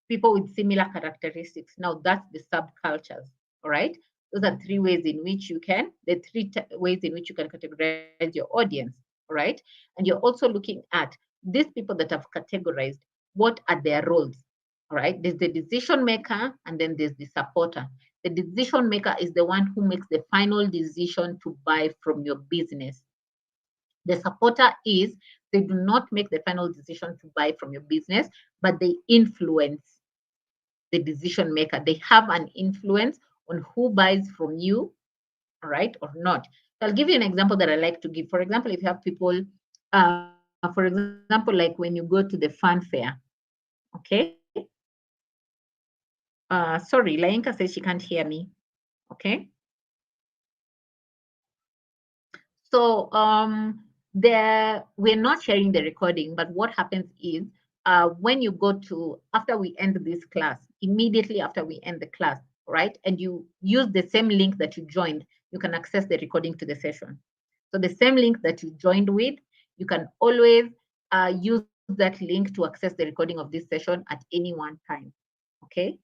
people with similar characteristics. Now that's the subcultures. All right. Those are 3 ways in which you can the ways in which you can categorize your audience. All right. And you're also looking at these people that have categorized, what are their roles? All right. There's the decision maker and then there's the supporter. The decision maker is the one who makes the final decision to buy from your business. The supporter is they do not make the final decision to buy from your business, but they influence the decision maker. They have an influence on who buys from you, all right, or not. So I'll give you an example that I like to give. For example, if you have people, for example, like when you go to the fun fair, okay? Sorry, Lainka says she can't hear me, okay? So there we're not sharing the recording, but what happens is when you go to after we end this class, immediately after we end the class, right, and you use the same link that you joined, you can access the recording to the session. So the same link that you joined with, you can always use that link to access the recording of this session at any one time. Okay.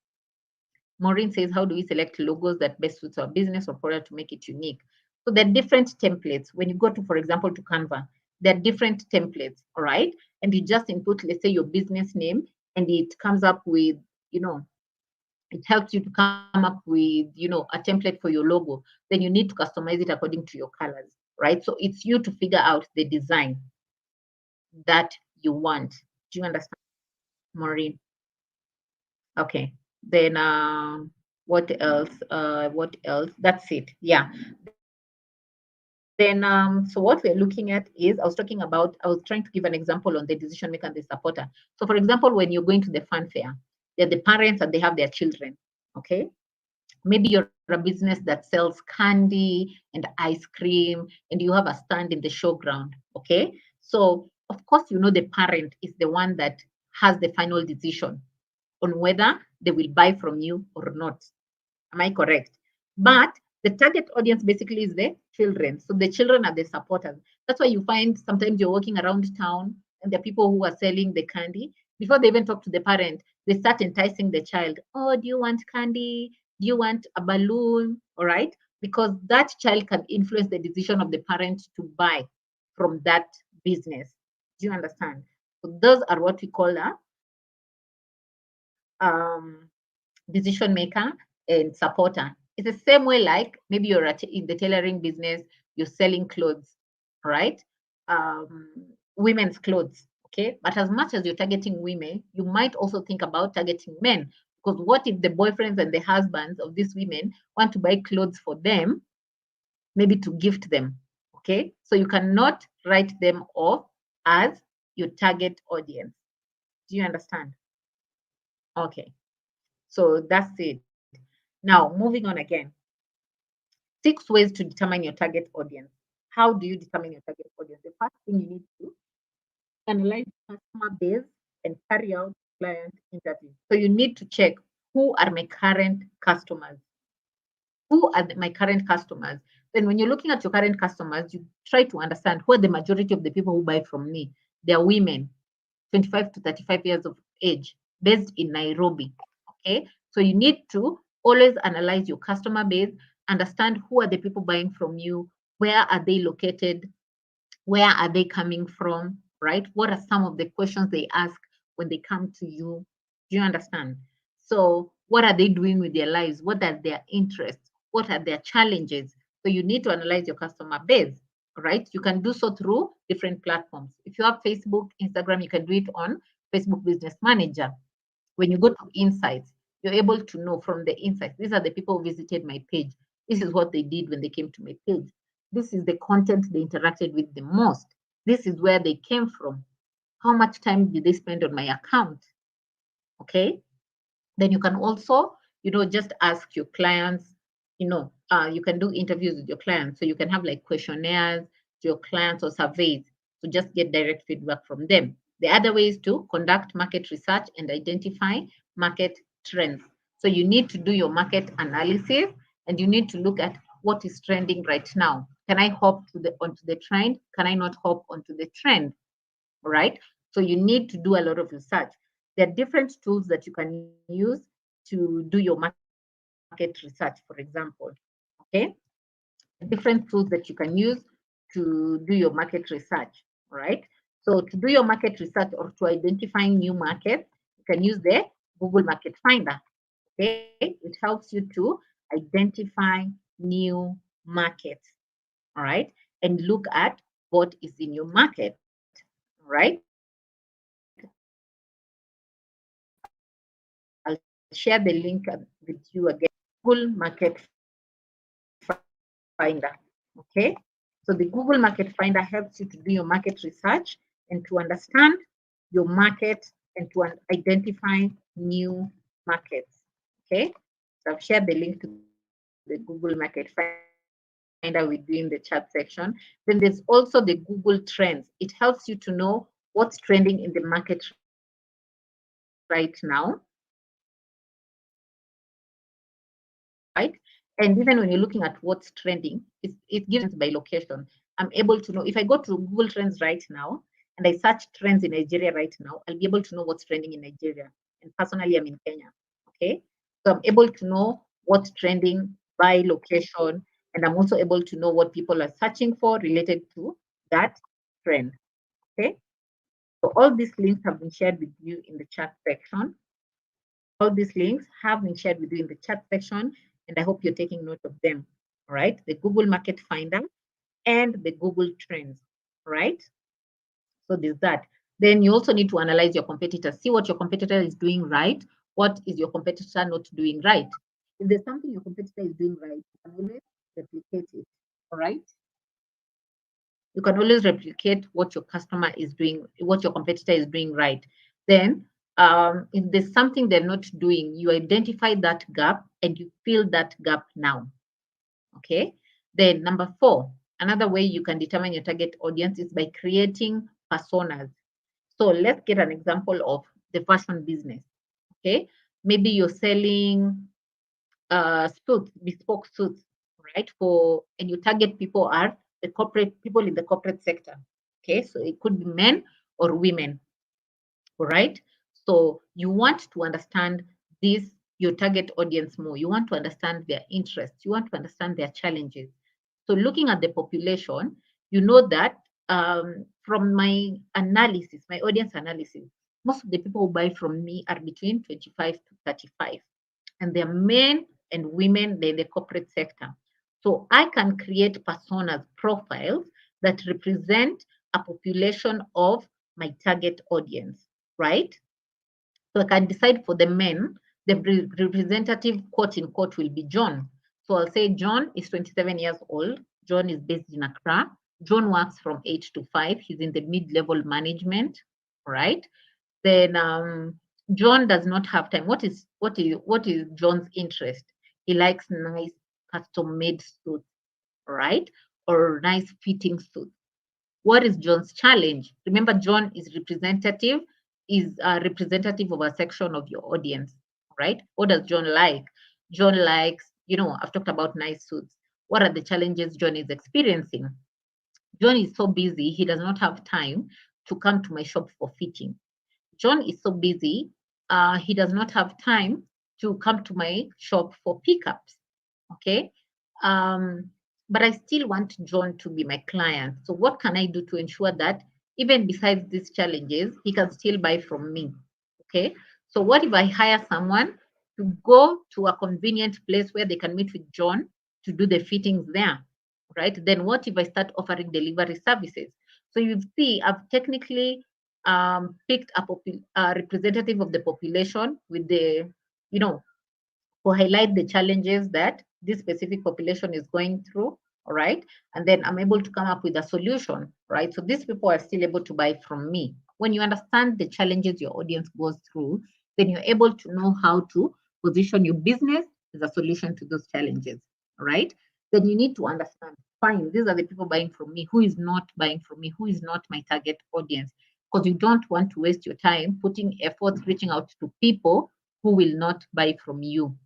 Maureen says, how do we select logos that best suits our business or product to make it unique? So there are different templates. When you go to, for example, to Canva, there are different templates, all right? And you just input, let's say, your business name, and it comes up with, it helps you to come up with, a template for your logo. Then you need to customize it according to your colors, right? So it's you to figure out the design that you want. Do you understand, Maureen? Okay. Then what else? What else? That's it. Yeah. Then so what we're looking at is I was trying to give an example on the decision maker and the supporter. So for example, when you're going to the fun fair, they're the parents and they have their children. Okay. Maybe you're a business that sells candy and ice cream and you have a stand in the showground. Okay. So of course, the parent is the one that has the final decision on whether they will buy from you or not. Am I correct? But the target audience basically is the children. So the children are the supporters. That's why you find sometimes you're walking around town and there are people who are selling the candy. Before they even talk to the parent, they start enticing the child. Oh, do you want candy? Do you want a balloon? All right. Because that child can influence the decision of the parent to buy from that business. Do you understand? So those are what we call a decision maker and supporter. It's the same way like maybe you're in the tailoring business, you're selling clothes, right? Women's clothes, okay? But as much as you're targeting women, you might also think about targeting men. Because what if the boyfriends and the husbands of these women want to buy clothes for them, maybe to gift them, okay? So you cannot write them off as your target audience. Do you understand? Okay. So that's it. Now, moving on again. 6 ways to determine your target audience. How do you determine your target audience? The first thing you need to analyze customer base and carry out client interviews. So you need to check, who are my current customers? Who are my current customers? Then when you're looking at your current customers, you try to understand who are the majority of the people who buy from me. They are women, 25 to 35 years of age, based in Nairobi. Okay. So you need to always analyze your customer base, understand who are the people buying from you, where are they located, where are they coming from, right? What are some of the questions they ask when they come to you? Do you understand? So, what are they doing with their lives? What are their interests? What are their challenges? So, you need to analyze your customer base, right? You can do so through different platforms. If you have Facebook, Instagram, you can do it on Facebook Business Manager. When you go to insights, you're able to know from the insights, these are the people who visited my page. This is what they did when they came to my page. This is the content they interacted with the most. This is where they came from. How much time did they spend on my account? Okay. Then you can also, just ask your clients, you can do interviews with your clients. So you can have like questionnaires to your clients or surveys to just get direct feedback from them. The other way is to conduct market research and identify market trends. So you need to do your market analysis and you need to look at what is trending right now. Can I hop onto the trend? Can I not hop onto the trend? Right? So you need to do a lot of research. There are different tools that you can use to do your market research, for example. Okay? Different tools that you can use to do your market research, right? So to do your market research or to identify new markets, you can use the Google Market Finder. Okay? It helps you to identify new markets, all right? And look at what is in your market, right? I'll share the link with you again. Google Market Finder. Okay. So the Google Market Finder helps you to do your market research and to understand your market and to identify new markets. Okay. So I've shared the link to the Google Market Finder with you in the chat section. Then there's also the Google Trends. It helps you to know what's trending in the market right now, right? And even when you're looking at what's trending in the market right now, right? And even when you're looking at what's trending, it gives by location. I'm able to know if I go to Google Trends right now and I search trends in Nigeria right now, I'll be able to know what's trending in Nigeria. And personally, I'm in Kenya. Okay. So I'm able to know what's trending by location. And I'm also able to know what people are searching for related to that trend. Okay. So all these links have been shared with you in the chat section. All these links have been shared with you in the chat section, and I hope you're taking note of them. All right, the Google Market Finder and the Google Trends. Right. So there's that. Then you also need to analyze your competitors. See what your competitor is doing right. What is your competitor not doing right? If there's something your competitor is doing right, you can always replicate it. All right. You can always replicate what your customer is doing, what your competitor is doing right. Then, if there's something they're not doing, you identify that gap and you fill that gap now. Okay. Then, number 4, another way you can determine your target audience is by creating personas. So, let's get an example of the fashion business. Okay. Maybe you're selling suits, bespoke suits, right? And your target people are the corporate people in the corporate sector. Okay, so it could be men or women, all right? So you want to understand this, your target audience more. You want to understand their interests. You want to understand their challenges. So looking at the population, you know that from my analysis, my audience analysis, most of the people who buy from me are between 25 to 35, and they're men and women, they're the corporate sector. So I can create personas, profiles that represent a population of my target audience, right? So I can decide for the men, the representative quote unquote will be John. So I'll say John is 27 years old. John is based in Accra. John works from 8 to 5. He's in the mid-level management, right? Then John does not have time. What is John's interest? He likes nice custom-made suits, right? Or nice fitting suits. What is John's challenge? Remember, John is a representative of a section of your audience, right? What does John like? John likes, I've talked about nice suits. What are the challenges John is experiencing? John is so busy, he does not have time to come to my shop for fitting. John is so busy, he does not have time to come to my shop for pickups. Okay. Um, but I still want John to be my client. So, what can I do to ensure that even besides these challenges, he can still buy from me? Okay. So, what if I hire someone to go to a convenient place where they can meet with John to do the fittings there? Right. Then, what if I start offering delivery services? So, you see, I've technically picked a representative of the population with the, you know, to highlight the challenges that this specific population is going through, all right? And then I'm able to come up with a solution, right? So these people are still able to buy from me. When you understand the challenges your audience goes through, then you're able to know how to position your business as a solution to those challenges, all right? Then you need to understand, fine, these are the people buying from me, who is not buying from me, who is not my target audience, because you don't want to waste your time putting efforts reaching out to people who will not buy from you.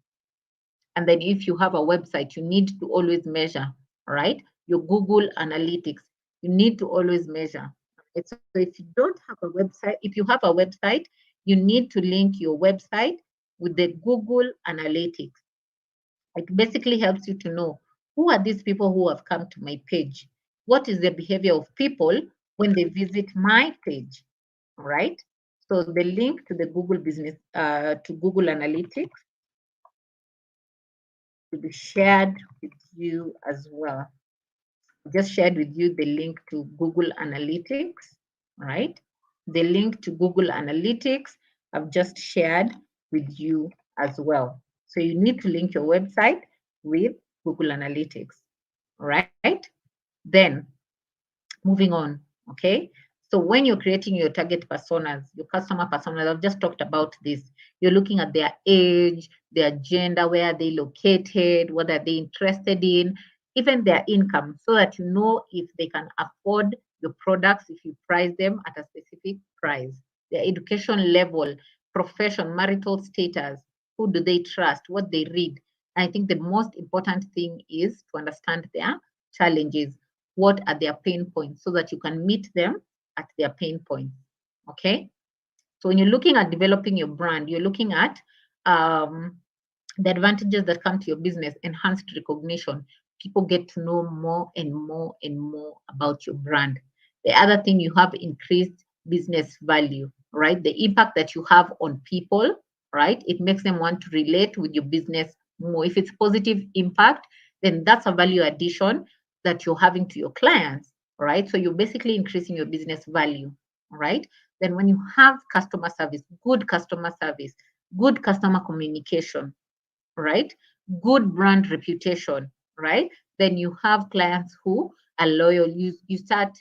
And then if you have a website, you need to always measure, right? Your Google Analytics, you need to always measure. Right? So if you don't have a website, if you have a website, you need to link your website with the Google Analytics. It basically helps you to know who are these people who have come to my page? What is the behavior of people when they visit my page? Right? So the link to the to Google Analytics to be shared with you as well. Just shared with you the link to Google Analytics, right? The link to Google Analytics I've just shared with you as well. So you need to link your website with Google Analytics, right? Then moving on, okay? So when you're creating your target personas, your customer personas, I've just talked about this. You're looking at their age, their gender, where are they located, what are they interested in, even their income, so that you know if they can afford your products if you price them at a specific price. Their education level, profession, marital status, who do they trust, what they read. I think the most important thing is to understand their challenges, what are their pain points, so that you can meet them at their pain points. Okay. So when you're looking at developing your brand, you're looking at the advantages that come to your business, enhanced recognition. People get to know more and more and more about your brand. The other thing, you have increased business value, right? The impact that you have on people, right? It makes them want to relate with your business more. If it's positive impact, then that's a value addition that you're having to your clients, right? So you're basically increasing your business value, right? Then when you have customer service, good customer communication, right? Good brand reputation, right? Then you have clients who are loyal. You start,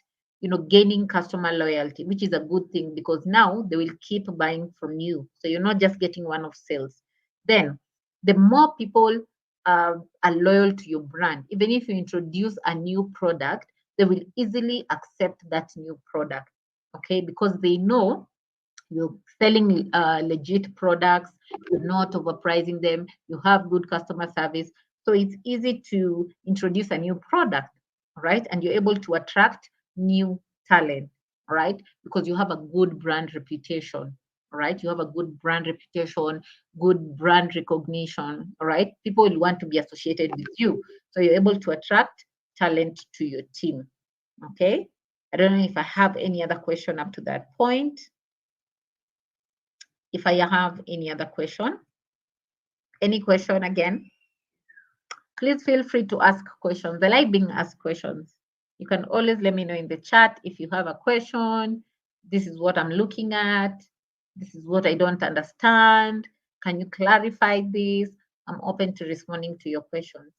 gaining customer loyalty, which is a good thing because now they will keep buying from you. So you're not just getting one-off sales. Then the more people are loyal to your brand, even if you introduce a new product, they will easily accept that new product, okay? Because they know you're selling legit products, you're not overpricing them, you have good customer service. So it's easy to introduce a new product, right? And you're able to attract new talent, right? Because you have a good brand reputation, right? You have a good brand reputation, good brand recognition, right? People will want to be associated with you. So you're able to attract talent to your team, okay? I don't know if I have any other question up to that point. If I have any other question, any question again, please feel free to ask questions. I like being asked questions. You can always let me know in the chat if you have a question. This is what I'm looking at. This is what I don't understand. Can you clarify this? I'm open to responding to your questions.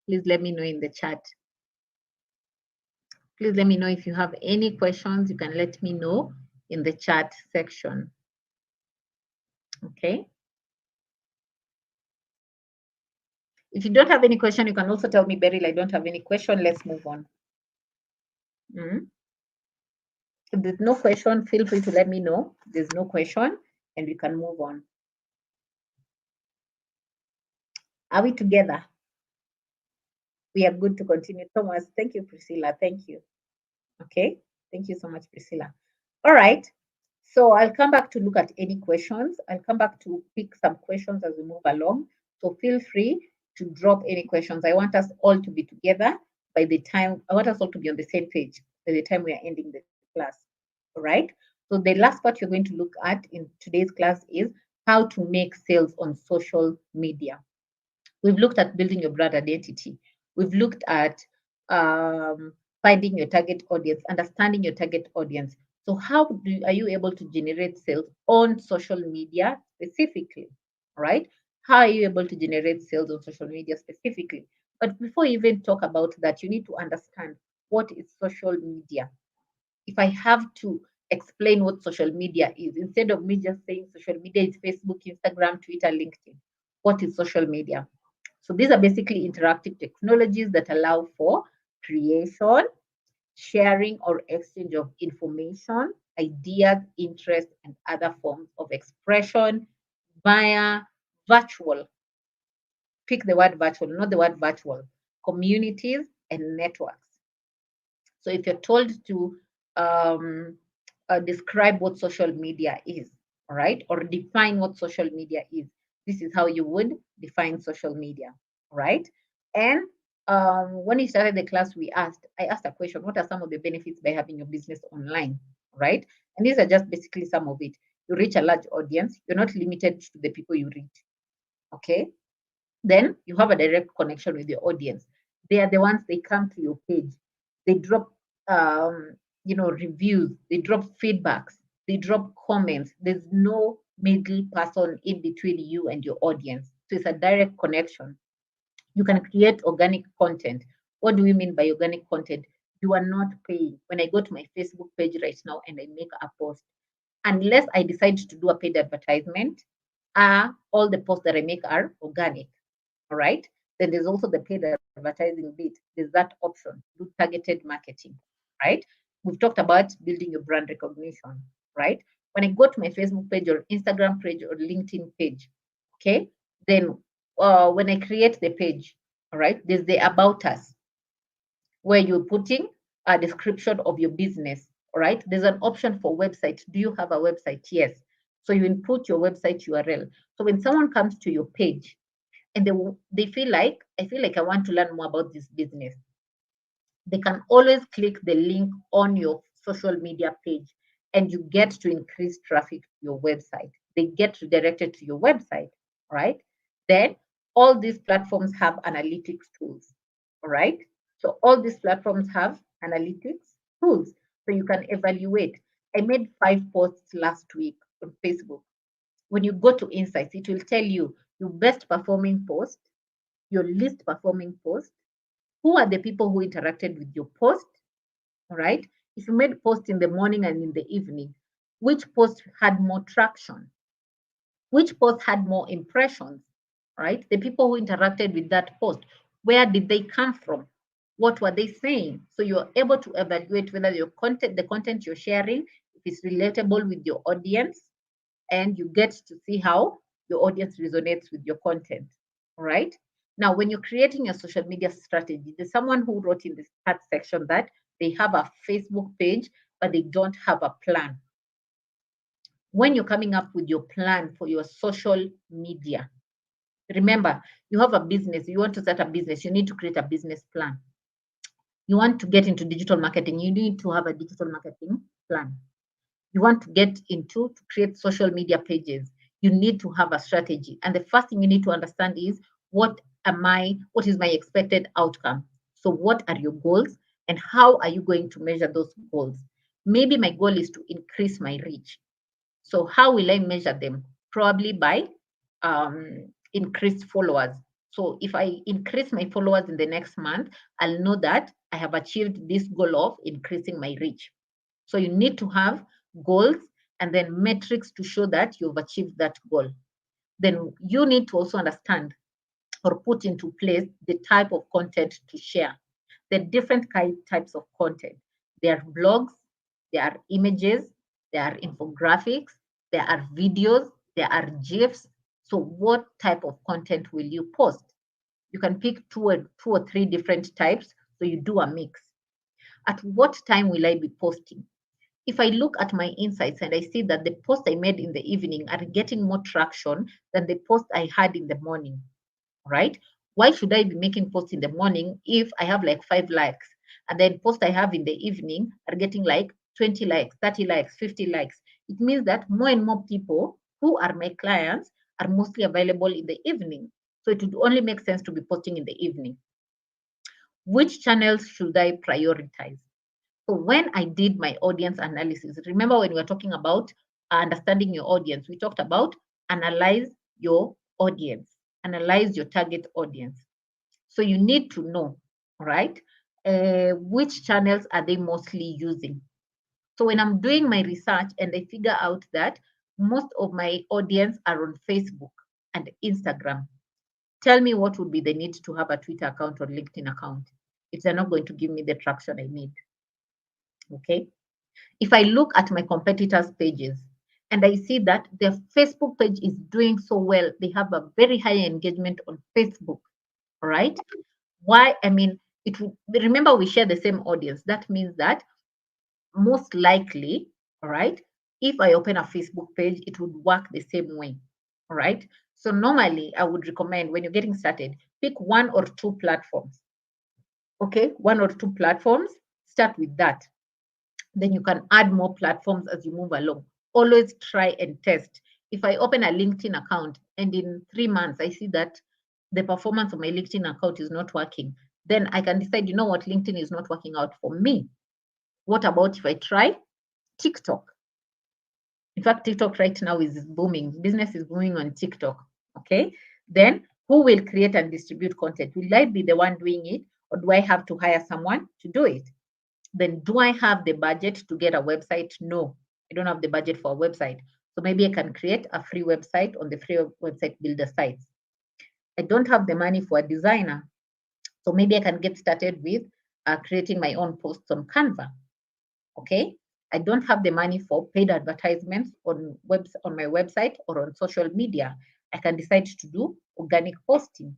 Please let me know in the chat. Please let me know if you have any questions. You can let me know in the chat section. Okay. If you don't have any question, you can also tell me, Beryl, I don't have any question. Let's move on. If there's no question, feel free to let me know. There's no question, and we can move on. Are we together? We are good to continue. Thomas, thank you, Priscilla. Thank you. Okay. Thank you so much, Priscilla. All right. So I'll come back to look at any questions. I'll come back to pick some questions as we move along. So feel free to drop any questions. I want us all to be together by the time, I want us all to be on the same page by the time we are ending the class. All right. So the last part you're going to look at in today's class is how to make sales on social media. We've looked at building your brand identity. We've looked at finding your target audience, understanding your target audience. So are you able to generate sales on social media specifically, right? How are you able to generate sales on social media specifically? But before you even talk about that, you need to understand what is social media. If I have to explain what social media is, instead of me just saying social media is Facebook, Instagram, Twitter, LinkedIn, what is social media? So these are basically interactive technologies that allow for creation, sharing, or exchange of information, ideas, interests, and other forms of expression via virtual, pick the word virtual, not the word virtual, communities and networks. So if you're told to describe what social media is, all right, or define what social media is, this is how you would define social media, right? And when we started the class, I asked a question: what are some of the benefits by having your business online, right? And these are just basically some of it. You reach a large audience. You're not limited to the people you reach, okay? Then you have a direct connection with your audience. They are the ones, they come to your page, they drop reviews, they drop feedbacks, they drop comments. There's no middle person in between you and your audience. So it's a direct connection. You can create organic content. What do we mean by organic content? You are not paying. When I go to my Facebook page right now and I make a post, unless I decide to do a paid advertisement, all the posts that I make are organic. All right. Then there's also the paid advertising bit. There's that option, do targeted marketing, right? We've talked about building your brand recognition, right? When I go to my Facebook page or Instagram page or LinkedIn page, okay, then when I create the page, all right, there's the about us where you're putting a description of your business, all right? There's an option for website. Do you have a website? Yes. So you input your website URL. So when someone comes to your page, and they feel like, I feel like I want to learn more about this business, they can always click the link on your social media page and you get to increase traffic to your website. They get redirected to your website, right? Then all these platforms have analytics tools, all right? So all these platforms have analytics tools. So you can evaluate. I made 5 posts last week on Facebook. When you go to insights, it will tell you your best performing post, your least performing post, who are the people who interacted with your post, all right? If you made post in the morning and in the evening, which post had more traction? Which post had more impressions, right? The people who interacted with that post, where did they come from? What were they saying? So you're able to evaluate whether your content, the content you're sharing, if it's relatable with your audience, and you get to see how your audience resonates with your content. All right. Now, when you're creating a social media strategy, there's someone who wrote in the chat section that they have a Facebook page, but they don't have a plan. When you're coming up with your plan for your social media, remember, you have a business, you want to start a business, you need to create a business plan. You want to get into digital marketing, you need to have a digital marketing plan. You want to get into to create social media pages, you need to have a strategy. And the first thing you need to understand is what is my expected outcome? So what are your goals and how are you going to measure those goals? Maybe my goal is to increase my reach. So how will I measure them? Probably by increased followers. So if I increase my followers in the next month, I'll know that I have achieved this goal of increasing my reach. So you need to have goals and then metrics to show that you've achieved that goal. Then you need to also understand or put into place the type of content to share. The different types of content. There are blogs, there are images, there are infographics, there are videos, there are GIFs. So what type of content will you post? You can pick two or three different types. So you do a mix. At what time will I be posting? If I look at my insights and I see that the posts I made in the evening are getting more traction than the post I had in the morning, right? Why should I be making posts in the morning if I have like 5 likes and then posts I have in the evening are getting like 20 likes, 30 likes, 50 likes? It means that more and more people who are my clients are mostly available in the evening. So it would only make sense to be posting in the evening. Which channels should I prioritize? So when I did my audience analysis, remember when we were talking about understanding your audience, we talked about analyze your audience, analyze your target audience. So you need to know, right? Which channels are they mostly using? So when I'm doing my research and I figure out that most of my audience are on Facebook and Instagram, tell me what would be the need to have a Twitter account or LinkedIn account if they're not going to give me the traction I need. Okay. If I look at my competitors' pages and I see that their Facebook page is doing so well, they have a very high engagement on Facebook, all right? Why? I mean, remember we share the same audience. That means that most likely, all right, if I open a Facebook page, it would work the same way, all right? So normally I would recommend when you're getting started, pick one or two platforms, okay? One or two platforms, start with that. Then you can add more platforms as you move along. Always try and test. If I open a LinkedIn account and in 3 months I see that the performance of my LinkedIn account is not working, then I can decide, you know what, LinkedIn is not working out for me. What about if I try TikTok? In fact, TikTok right now is booming. Business is booming on TikTok. Okay. Then who will create and distribute content? Will I be the one doing it or do I have to hire someone to do it? Then do I have the budget to get a website? No, I don't have the budget for a website. So maybe I can create a free website on the free website builder sites. I don't have the money for a designer. So maybe I can get started with creating my own posts on Canva. Okay. I don't have the money for paid advertisements on my website or on social media. I can decide to do organic posting.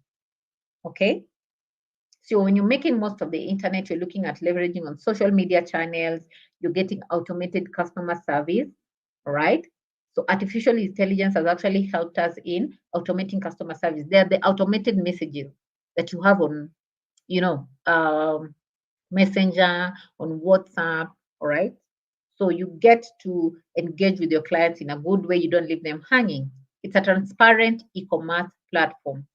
Okay. So when you're making most of the internet, you're looking at leveraging on social media channels, you're getting automated customer service, all right? So artificial intelligence has actually helped us in automating customer service. They're the automated messages that you have on, you know, Messenger, on WhatsApp, all right? So you get to engage with your clients in a good way. You don't leave them hanging. It's a transparent e-commerce platform,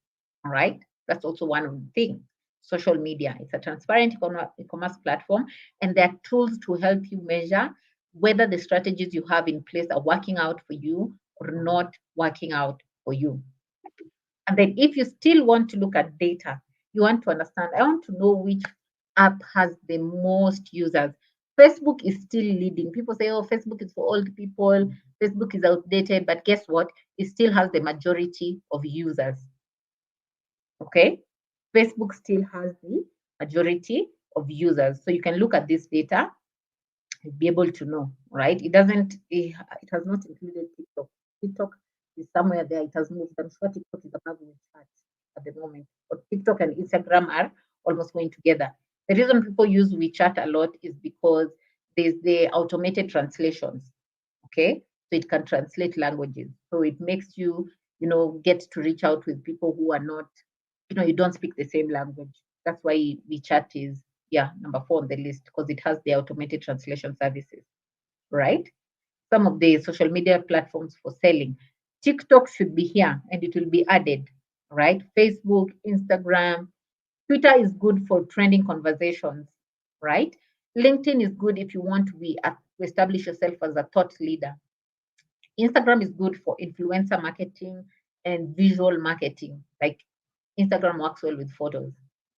all right? That's also one of the things. Social media, it's a transparent e-commerce platform, and there are tools to help you measure whether the strategies you have in place are working out for you or not working out for you. And then if you still want to look at data, you want to understand, I want to know which app has the most users. Facebook is still leading. People say, oh, Facebook is for old people, Facebook is outdated, but guess what? It still has the majority of users. Okay? Facebook still has the majority of users. So you can look at this data and be able to know, right? It has not included TikTok. TikTok is somewhere there, it has moved. I'm sure TikTok is above WeChat at the moment. But TikTok and Instagram are almost going together. The reason people use WeChat a lot is because there's the automated translations. Okay. So it can translate languages. So it makes you, get to reach out with people who are not, you don't speak the same language. That's why WeChat is yeah, number 4 on the list because it has the automated translation services, right? Some of the social media platforms for selling. TikTok should be here and it will be added, right? Facebook, Instagram, Twitter is good for trending conversations, right? LinkedIn is good if you want to establish yourself as a thought leader. Instagram is good for influencer marketing and visual marketing. Like Instagram works well with photos,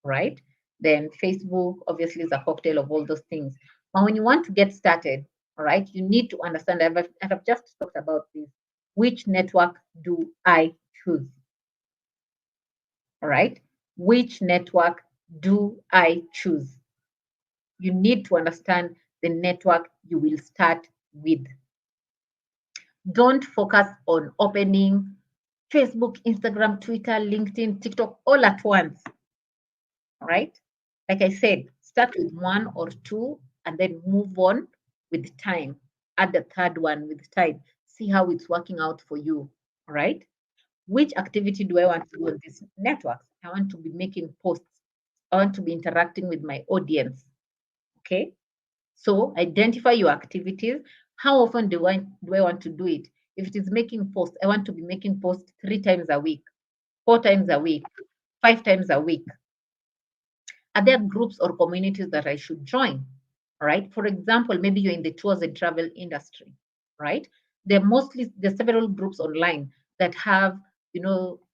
right? Then Facebook obviously is a cocktail of all those things. But when you want to get started, all right, you need to understand. I've just talked about this. Which network do I choose? All right. Which network do I choose? You need to understand the network you will start with. Don't focus on opening Facebook, Instagram, Twitter, LinkedIn, TikTok all at once. All right. Like I said, start with one or two and then move on with time. Add the third one with time. See how it's working out for you. All right. Which activity do I want to do on these networks? I want to be making posts. I want to be interacting with my audience. Okay. So identify your activities. How often do I want to do it? If it is making posts, I want to be making posts 3 times a week, 4 times a week, 5 times a week. Are there groups or communities that I should join? Right? For example, maybe you're in the tours and travel industry, right? There's several groups online that have,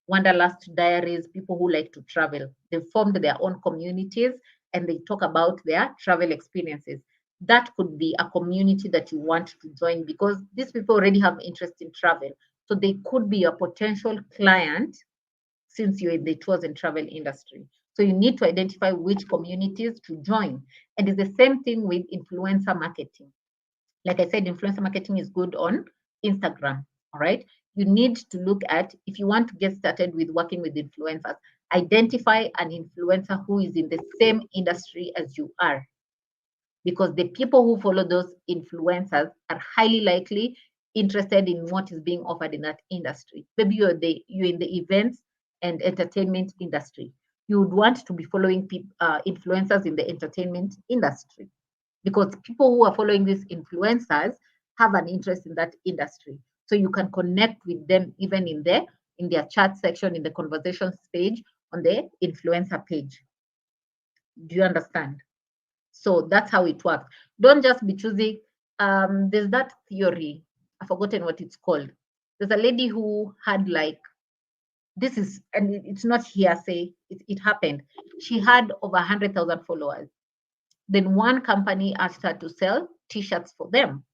wanderlust diaries, people who like to travel. They've formed their own communities and they talk about their travel experiences. That could be a community that you want to join because these people already have interest in travel. So they could be a potential client since you're in the tours and travel industry. So you need to identify which communities to join. And it's the same thing with influencer marketing. Like I said, influencer marketing is good on Instagram. All right. You need to look at, if you want to get started with working with influencers, identify an influencer who is in the same industry as you are. Because the people who follow those influencers are highly likely interested in what is being offered in that industry. Maybe you're in the events and entertainment industry. You would want to be following influencers in the entertainment industry because people who are following these influencers have an interest in that industry. So you can connect with them even in their chat section, in the conversations page, on the influencer page. Do you understand? So that's how it works. Don't just be choosing. There's that theory. I've forgotten what it's called. There's a lady who had like this is, and it's not hearsay. It happened. She had over 100,000 followers. Then one company asked her to sell T-shirts for them.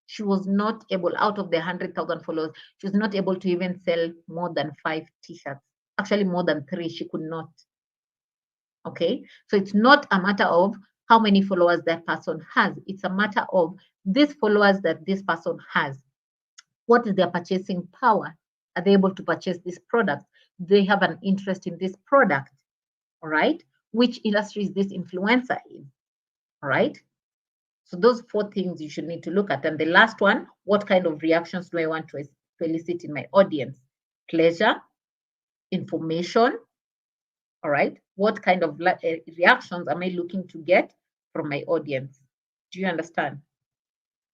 She was not able, out of the 100,000 followers, she was not able to even sell more than 5 T-shirts. Actually, more than 3, she could not. Okay, so it's not a matter of how many followers that person has. It's a matter of these followers that this person has. What is their purchasing power? Are they able to purchase this product? Do they have an interest in this product? All right. Which industry is this influencer in? All right. So those 4 things you should need to look at. And the last one, what kind of reactions do I want to elicit in my audience? Pleasure, information, all right. What kind of reactions am I looking to get from my audience? Do you understand?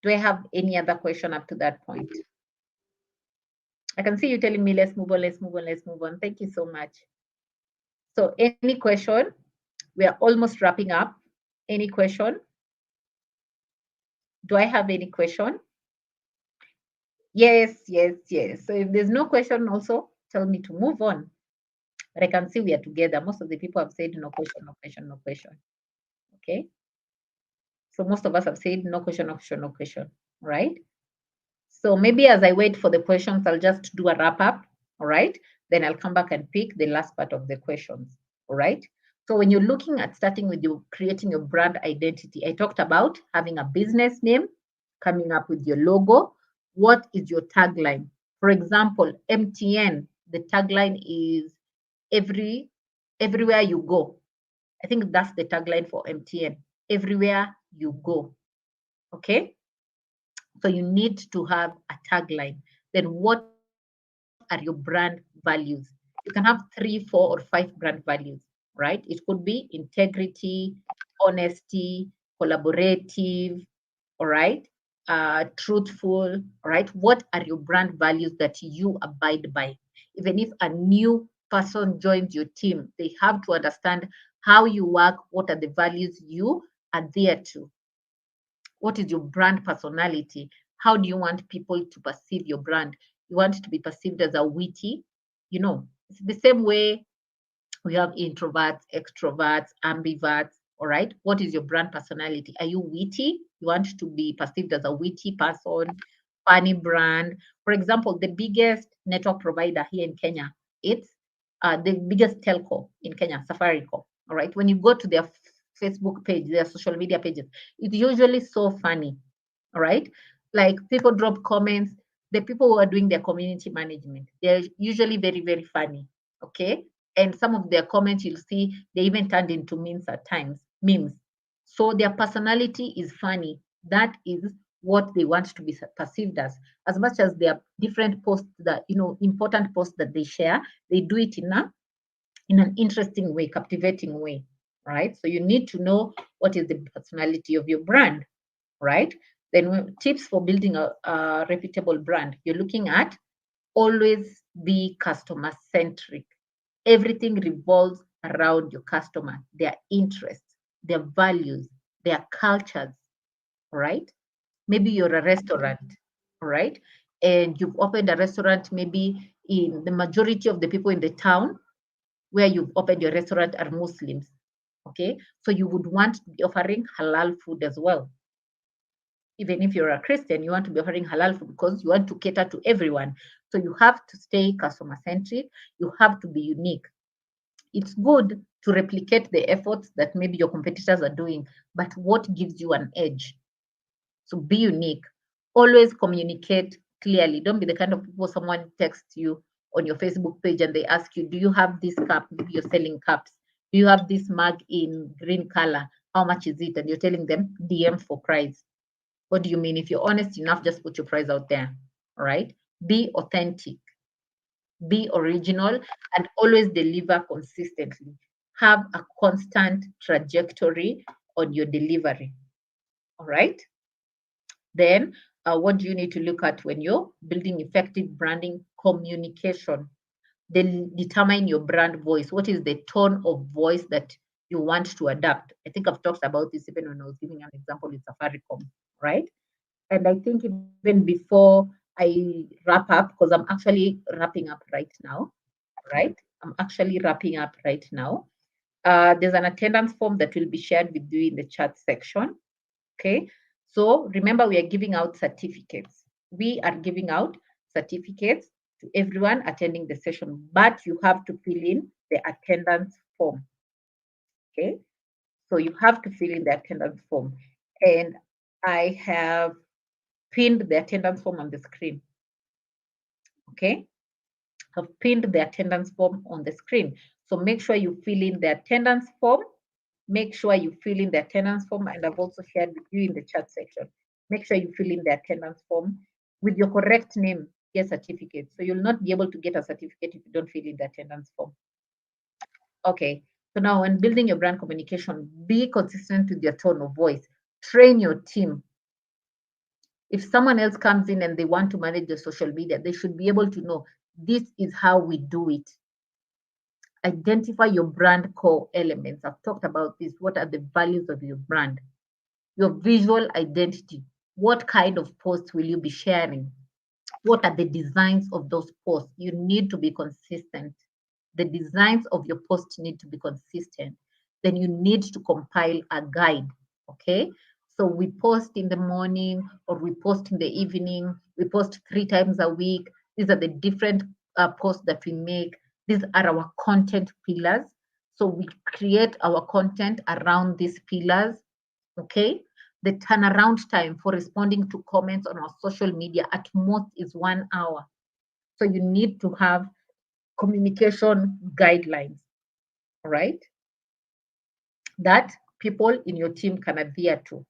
Do I have any other question up to that point? I can see you telling me let's move on, let's move on, let's move on. Thank you so much. So any question? We are almost wrapping up. Any question? Do I have any question? Yes, yes, yes. So if there's no question also, tell me to move on. But I can see we are together. Most of the people have said no question, no question, no question. Okay. So most of us have said no question, no question, no question, right? So maybe as I wait for the questions, I'll just do a wrap up, all right? Then I'll come back and pick the last part of the questions, all right? So when you're looking at starting with you creating your brand identity, I talked about having a business name, coming up with your logo. What is your tagline? For example, MTN, the tagline is everywhere you go. I think that's the tagline for MTN. Everywhere you go. Okay. So you need to have a tagline. Then what are your brand values? You can have 3, 4, or 5 brand values, right? It could be integrity, honesty, collaborative, all right, truthful, all right. What are your brand values that you abide by? Even if a new person joins your team, they have to understand how you work, what are the values you adhere to, what is your brand personality, how do you want people to perceive your brand? You want to be perceived as a witty, it's the same way we have introverts, extroverts, ambiverts. All right. What is your brand personality? Are you witty? You want to be perceived as a witty person, funny brand. For example, the biggest network provider here in Kenya, it's the biggest telco in Kenya, Safaricom. All right. When you go to their Facebook page, their social media pages, it's usually so funny. All right. Like people drop comments. The people who are doing their community management, they're usually very, very funny. Okay. And some of their comments you'll see they even turned into memes at times. Memes. So their personality is funny. That is what they want to be perceived as. As much as there are different posts that, important posts that they share, they do it in an interesting way, captivating way. Right. So you need to know what is the personality of your brand, right? Then tips for building a reputable brand. You're looking at always be customer centric. Everything revolves around your customer, their interests, their values, their cultures, right? Maybe you're a restaurant, right? And you've opened a restaurant, maybe in the majority of the people in the town where you've opened your restaurant are Muslims, okay? So you would want to be offering halal food as well. Even if you're a Christian, you want to be offering halal food because you want to cater to everyone. So you have to stay customer centric. You have to be unique. It's good to replicate the efforts that maybe your competitors are doing, but what gives you an edge? So be unique. Always communicate clearly. Don't be the kind of people someone texts you on your Facebook page and they ask you, do you have this cup? Maybe you're selling cups. Do you have this mug in green color? How much is it? And you're telling them DM for price. What do you mean? If you're honest enough, just put your price out there. All right. Be authentic, be original, and always deliver consistently. Have a constant trajectory on your delivery. All right. Then, what do you need to look at when you're building effective branding? Communication. Then determine your brand voice. What is the tone of voice that you want to adapt? I think I've talked about this even when I was giving an example with Safaricom, right? And I think even before I wrap up, because I'm actually wrapping up right now, right? I'm actually wrapping up right now. There's an attendance form that will be shared with you in the chat section. Okay. So remember, we are giving out certificates. We are giving out certificates to everyone attending the session, but you have to fill in the attendance form. Okay. So you have to fill in the attendance form. And I have pinned the attendance form on the screen. Okay. I've pinned the attendance form on the screen. So make sure you fill in the attendance form. Make sure you fill in the attendance form, and I've also shared with you in the chat section. Make sure you fill in the attendance form with your correct name, get certificate. So you'll not be able to get a certificate if you don't fill in the attendance form. Okay. So now when building your brand communication, be consistent with your tone of voice. Train your team. If someone else comes in and they want to manage the social media, they should be able to know this is how we do it. Identify your brand core elements. I've talked about this. What are the values of your brand? Your visual identity. What kind of posts will you be sharing? What are the designs of those posts? You need to be consistent. The designs of your posts need to be consistent. Then you need to compile a guide. Okay. So we post in the morning or we post in the evening. We post 3 times a week. These are the different posts that we make. These are our content pillars. So we create our content around these pillars. Okay. The turnaround time for responding to comments on our social media at most is 1 hour. So you need to have communication guidelines, right? That people in your team can adhere to,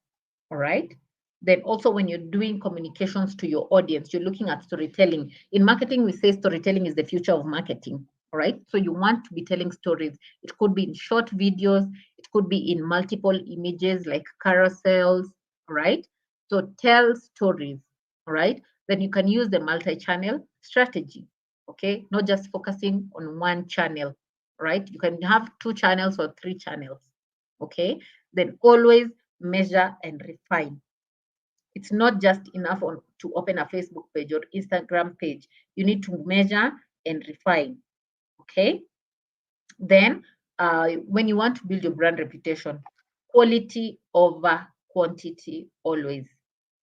all right? Then also when you're doing communications to your audience, you're looking at storytelling. In marketing, we say storytelling is the future of marketing. All right. So you want to be telling stories. It could be in short videos, it could be in multiple images like carousels. All right. So tell stories. All right. Then you can use the multi-channel strategy. Okay. Not just focusing on one channel. Right. You can have two channels or three channels. Okay. Then always measure and refine. It's not just enough to open a Facebook page or Instagram page. You need to measure and refine. Okay. Then, when you want to build your brand reputation, quality over quantity always.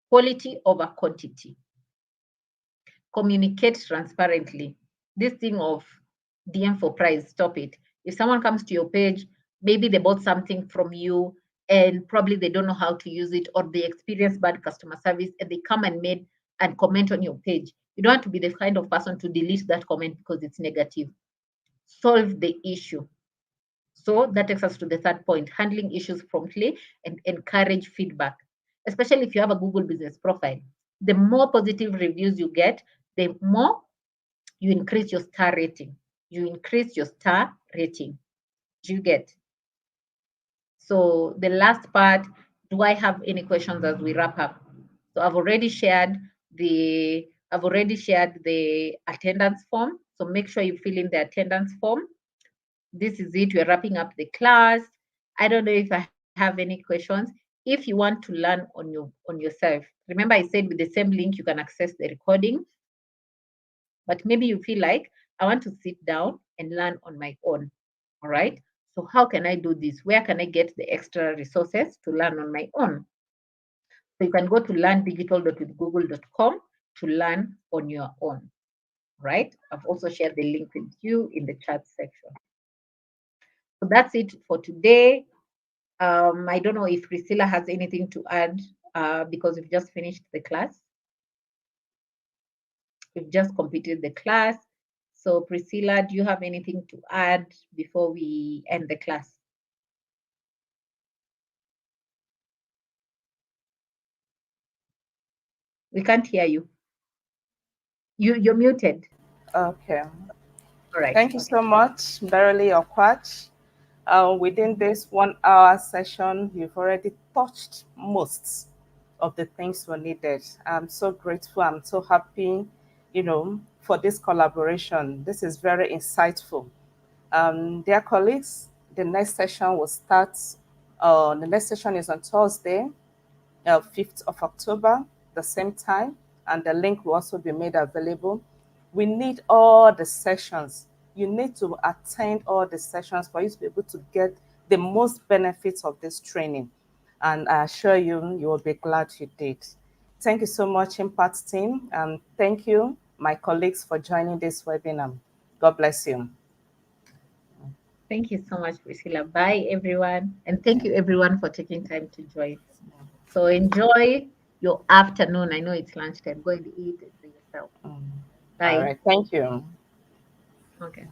Quality over quantity. Communicate transparently. This thing of DM for price, stop it. If someone comes to your page, maybe they bought something from you and probably they don't know how to use it, or they experience bad customer service and they come and made and comment on your page. You don't have to be the kind of person to delete that comment because it's negative. Solve the issue. So that takes us to the third point, handling issues promptly and encourage feedback, especially if you have a Google business profile. The more positive reviews you get, the more you increase your star rating. You increase your star rating. Do you get? So the last part, do I have any questions as we wrap up? So I've already shared the attendance form. So make sure you fill in the attendance form. This is it. We're wrapping up the class. I don't know if I have any questions. If you want to learn on yourself, remember I said with the same link you can access the recording, but maybe you feel like I want to sit down and learn on my own. All right. So how can I do this? Where can I get the extra resources to learn on my own? So you can go to learndigital.withgoogle.com to learn on your own. Right. I've also shared the link with you in the chat section. So that's it for today. I don't know if Priscilla has anything to add because we've just finished the class. We've just completed the class. So, Priscilla, do you have anything to add before we end the class? We can't hear you. You're muted. Okay. All right. Thank you Okay. so much, Beverly Okwach. Within this 1 hour session, you've already touched most of the things we needed. I'm so grateful. I'm so happy, for this collaboration. This is very insightful. Dear colleagues, the next session is on Thursday, 5th of October, the same time, and the link will also be made available. We need all the sessions. You need to attend all the sessions for you to be able to get the most benefits of this training. And I assure you, you will be glad you did. Thank you so much, Impact team, and thank you, my colleagues, for joining this webinar. God bless you. Thank you so much, Priscilla. Bye, everyone. And thank Yeah. you, everyone, for taking time to join. So, enjoy your afternoon. I know it's lunchtime. Go and eat and do yourself. All Bye. right. Thank you. Okay.